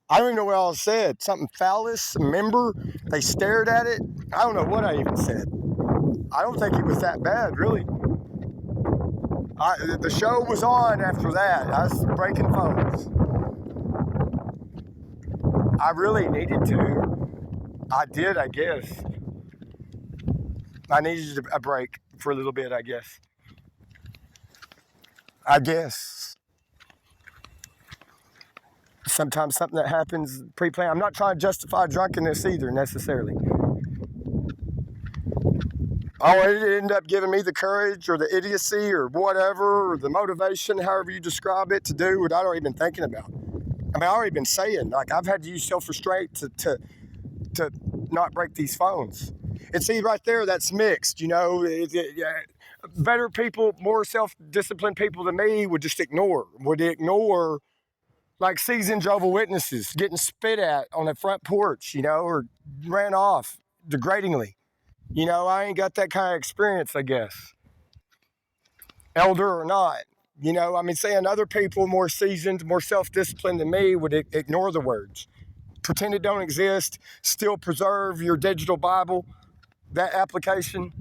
I don't even know what I said. Something phallus, remember? They stared at it. I don't know what I even said. I don't think it was that bad, really. The show was on after that. I was breaking phones. I really needed to. I did, I guess. I needed a break for a little bit, I guess. Sometimes something that happens pre-planned. I'm not trying to justify drunkenness either, necessarily. Oh, it ended up giving me the courage or the idiocy or whatever, or the motivation, however you describe it, to do what I'd already been thinking about. I mean, I've already been saying, like, I've had to use self-restraint to not break these phones. And see, right there, that's mixed, better people, more self-disciplined people than me would just ignore like seasoned Jehovah's Witnesses getting spit at on the front porch, or ran off degradingly. I ain't got that kind of experience, I guess. Elder or not. Saying other people more seasoned, more self-disciplined than me would ignore the words. Pretend it don't exist, still preserve your digital Bible, that application.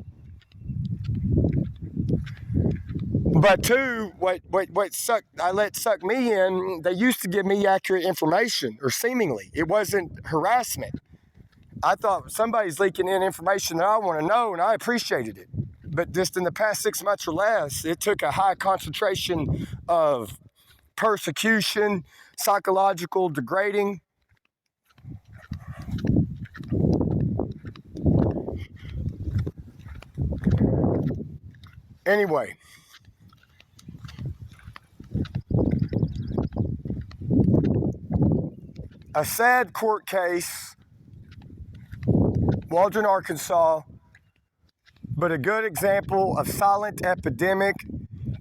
But two, what sucked me in, they used to give me accurate information, or seemingly. It wasn't harassment. I thought somebody's leaking in information that I want to know, and I appreciated it. but just in the past 6 months or less, it took a high concentration of persecution, psychological degrading. Anyway, a sad court case, Waldron, Arkansas, but a good example of silent epidemic.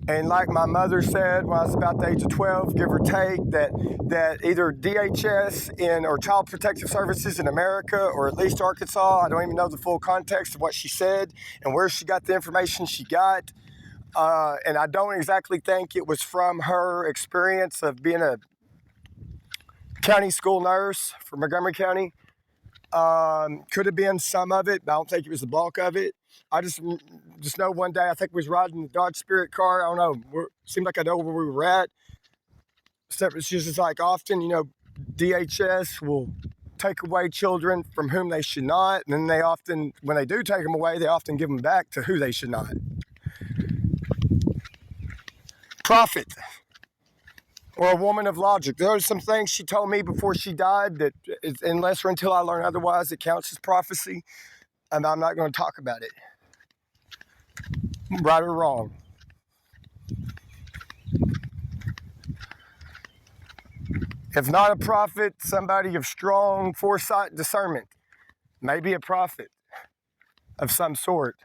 And like my mother said when I was about the age of 12, give or take, that either DHS or Child Protective Services in America, or at least Arkansas, I don't even know the full context of what she said and where she got the information she got. And I don't exactly think it was from her experience of being a county school nurse for Montgomery County. Could have been some of it, but I don't think it was the bulk of it. I just know one day, I think we was riding the Dodge Spirit car. I don't know. Seemed like I know where we were at. Except it's just like often, DHS will take away children from whom they should not. And then they often, when they do take them away, they often give them back to who they should not. Prophet, or a woman of logic. There are some things she told me before she died that, unless or until I learn otherwise, it counts as prophecy. And I'm not going to talk about it. Right or wrong. If not a prophet, somebody of strong foresight, discernment. Maybe a prophet of some sort.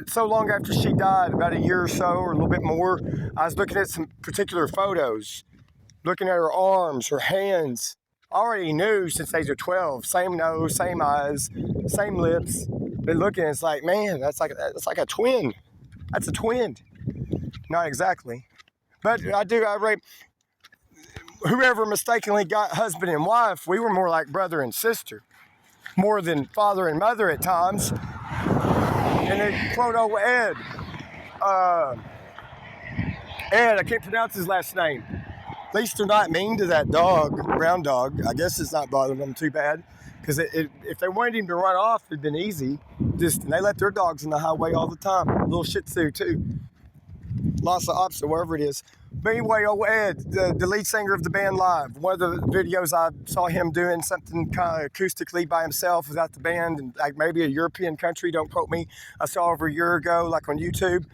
So long after she died, about a year or so, or a little bit more, I was looking at some particular photos, looking at her arms, her hands. I already knew since the age of 12, same nose, same eyes, same lips. Been looking, it's like, man, that's like a twin. That's a twin. Not exactly. But I rate whoever mistakenly got husband and wife, we were more like brother and sister, more than father and mother at times. And then quote old Ed. Ed, I can't pronounce his last name. At least they're not mean to that dog, brown dog. I guess it's not bothering them too bad. Because if they wanted him to run off, it'd been easy. And they let their dogs in the highway all the time. Little Shih Tzu too. Lots of ops or wherever it is. But anyway, old Ed, the lead singer of the band Live. One of the videos I saw him doing something kind of acoustically by himself without the band, and like maybe a European country, don't quote me. I saw over a year ago, like on YouTube.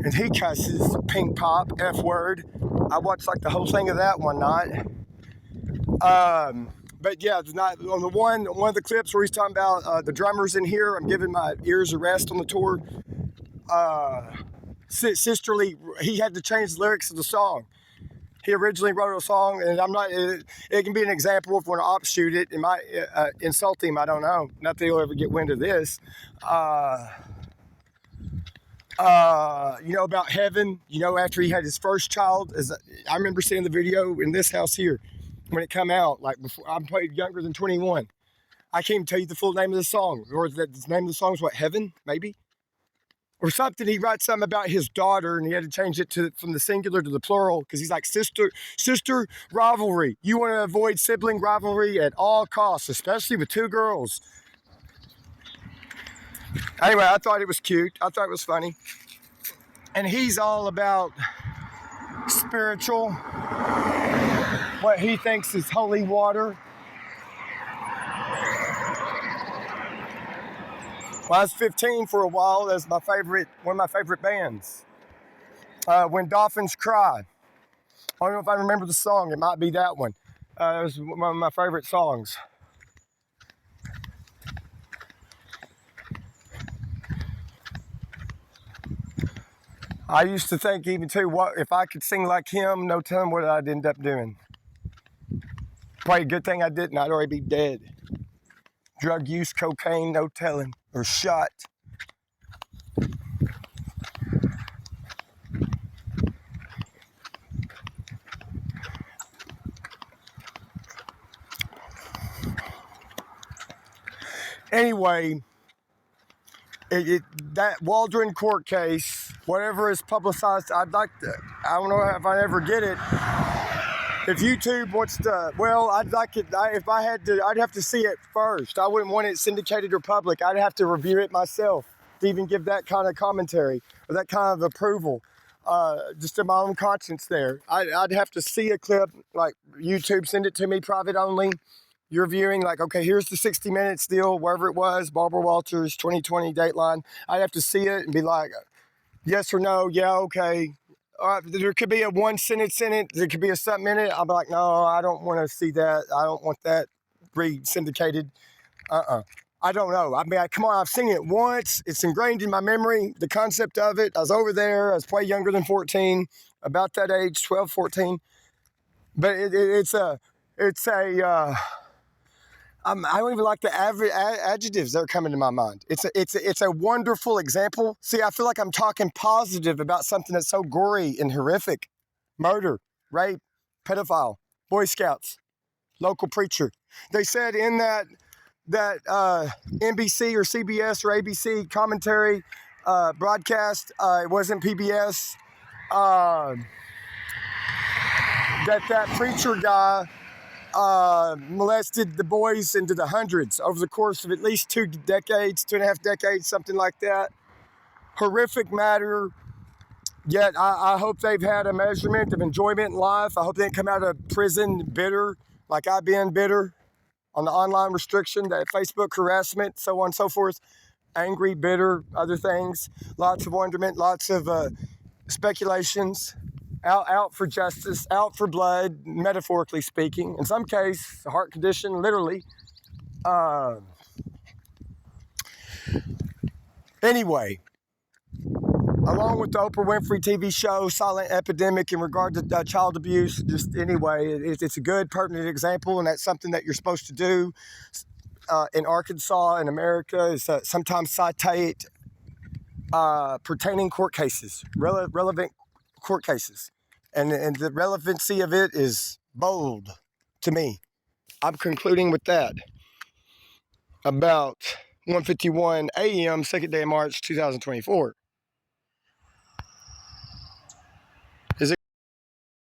And he cusses, pink pop, F word. I watched like the whole thing of that one night. But yeah, not on the one of the clips where he's talking about the drummers in here. I'm giving my ears a rest on the tour. Sisterly, he had to change the lyrics of the song. He originally wrote a song, and I'm not. It can be an example of when ops shoot it. It might insult him. I don't know. Not that he'll ever get wind of this. About heaven. After he had his first child, I remember seeing the video in this house here when it come out. Like before, I'm probably younger than 21. I can't even tell you the full name of the song, or the name of the song is what, Heaven, maybe, or something. He writes something about his daughter, and he had to change it from the singular to the plural because he's like sister rivalry. You want to avoid sibling rivalry at all costs, especially with two girls. Anyway, I thought it was cute. I thought it was funny. And he's all about spiritual, what he thinks is holy water. When I was 15 for a while, that was one of my favorite bands. When Dolphins Cry. I don't know if I remember the song. It might be that one. It was one of my favorite songs. I used to think even too, what if I could sing like him, no telling what I'd end up doing. Probably a good thing I didn't. I'd already be dead. Drug use, cocaine, no telling, or shot. Anyway, that Waldron court case, whatever is publicized, I don't know if I ever get it. If YouTube wants to, well, I'd like it. If I had to, I'd have to see it first. I wouldn't want it syndicated or public. I'd have to review it myself to even give that kind of commentary or that kind of approval. Just in my own conscience there. I'd have to see a clip, like YouTube, send it to me private only. You're viewing, like, okay, here's the 60 Minutes deal, wherever it was, Barbara Walters, 2020 Dateline. I'd have to see it and be like, yes or no, yeah, okay. There could be a one sentence in it. There could be a something in it. I'm like, no, I don't want to see that. I don't want that re-syndicated. I don't know. I mean, come on, I've seen it once. It's ingrained in my memory, the concept of it. I was over there. I was way younger than 14, about that age, 12, 14. But I don't even like the adjectives that are coming to my mind. It's a wonderful example. See, I feel like I'm talking positive about something that's so gory and horrific. Murder, rape, pedophile, Boy Scouts, local preacher. They said in that NBC or CBS or ABC commentary broadcast, it wasn't PBS, that preacher guy molested the boys into the hundreds over the course of at least 2 decades, 2.5 decades, something like that. Horrific matter. Yet I hope they've had a measurement of enjoyment in life. I hope they didn't come out of prison bitter, like I've been bitter on the online restriction, that Facebook harassment, so on and so forth. Angry, bitter, other things. Lots of wonderment, lots of speculations. Out for justice, out for blood, metaphorically speaking. In some case, a heart condition, literally. Anyway, along with the Oprah Winfrey TV show, Silent Epidemic, in regard to child abuse, just anyway, it's a good, pertinent example, and that's something that you're supposed to do in Arkansas, in America, is sometimes citate pertaining court cases, relevant court cases. And the relevancy of it is bold to me. I'm concluding with that. About 1:51 a.m., 2nd day of March, 2024.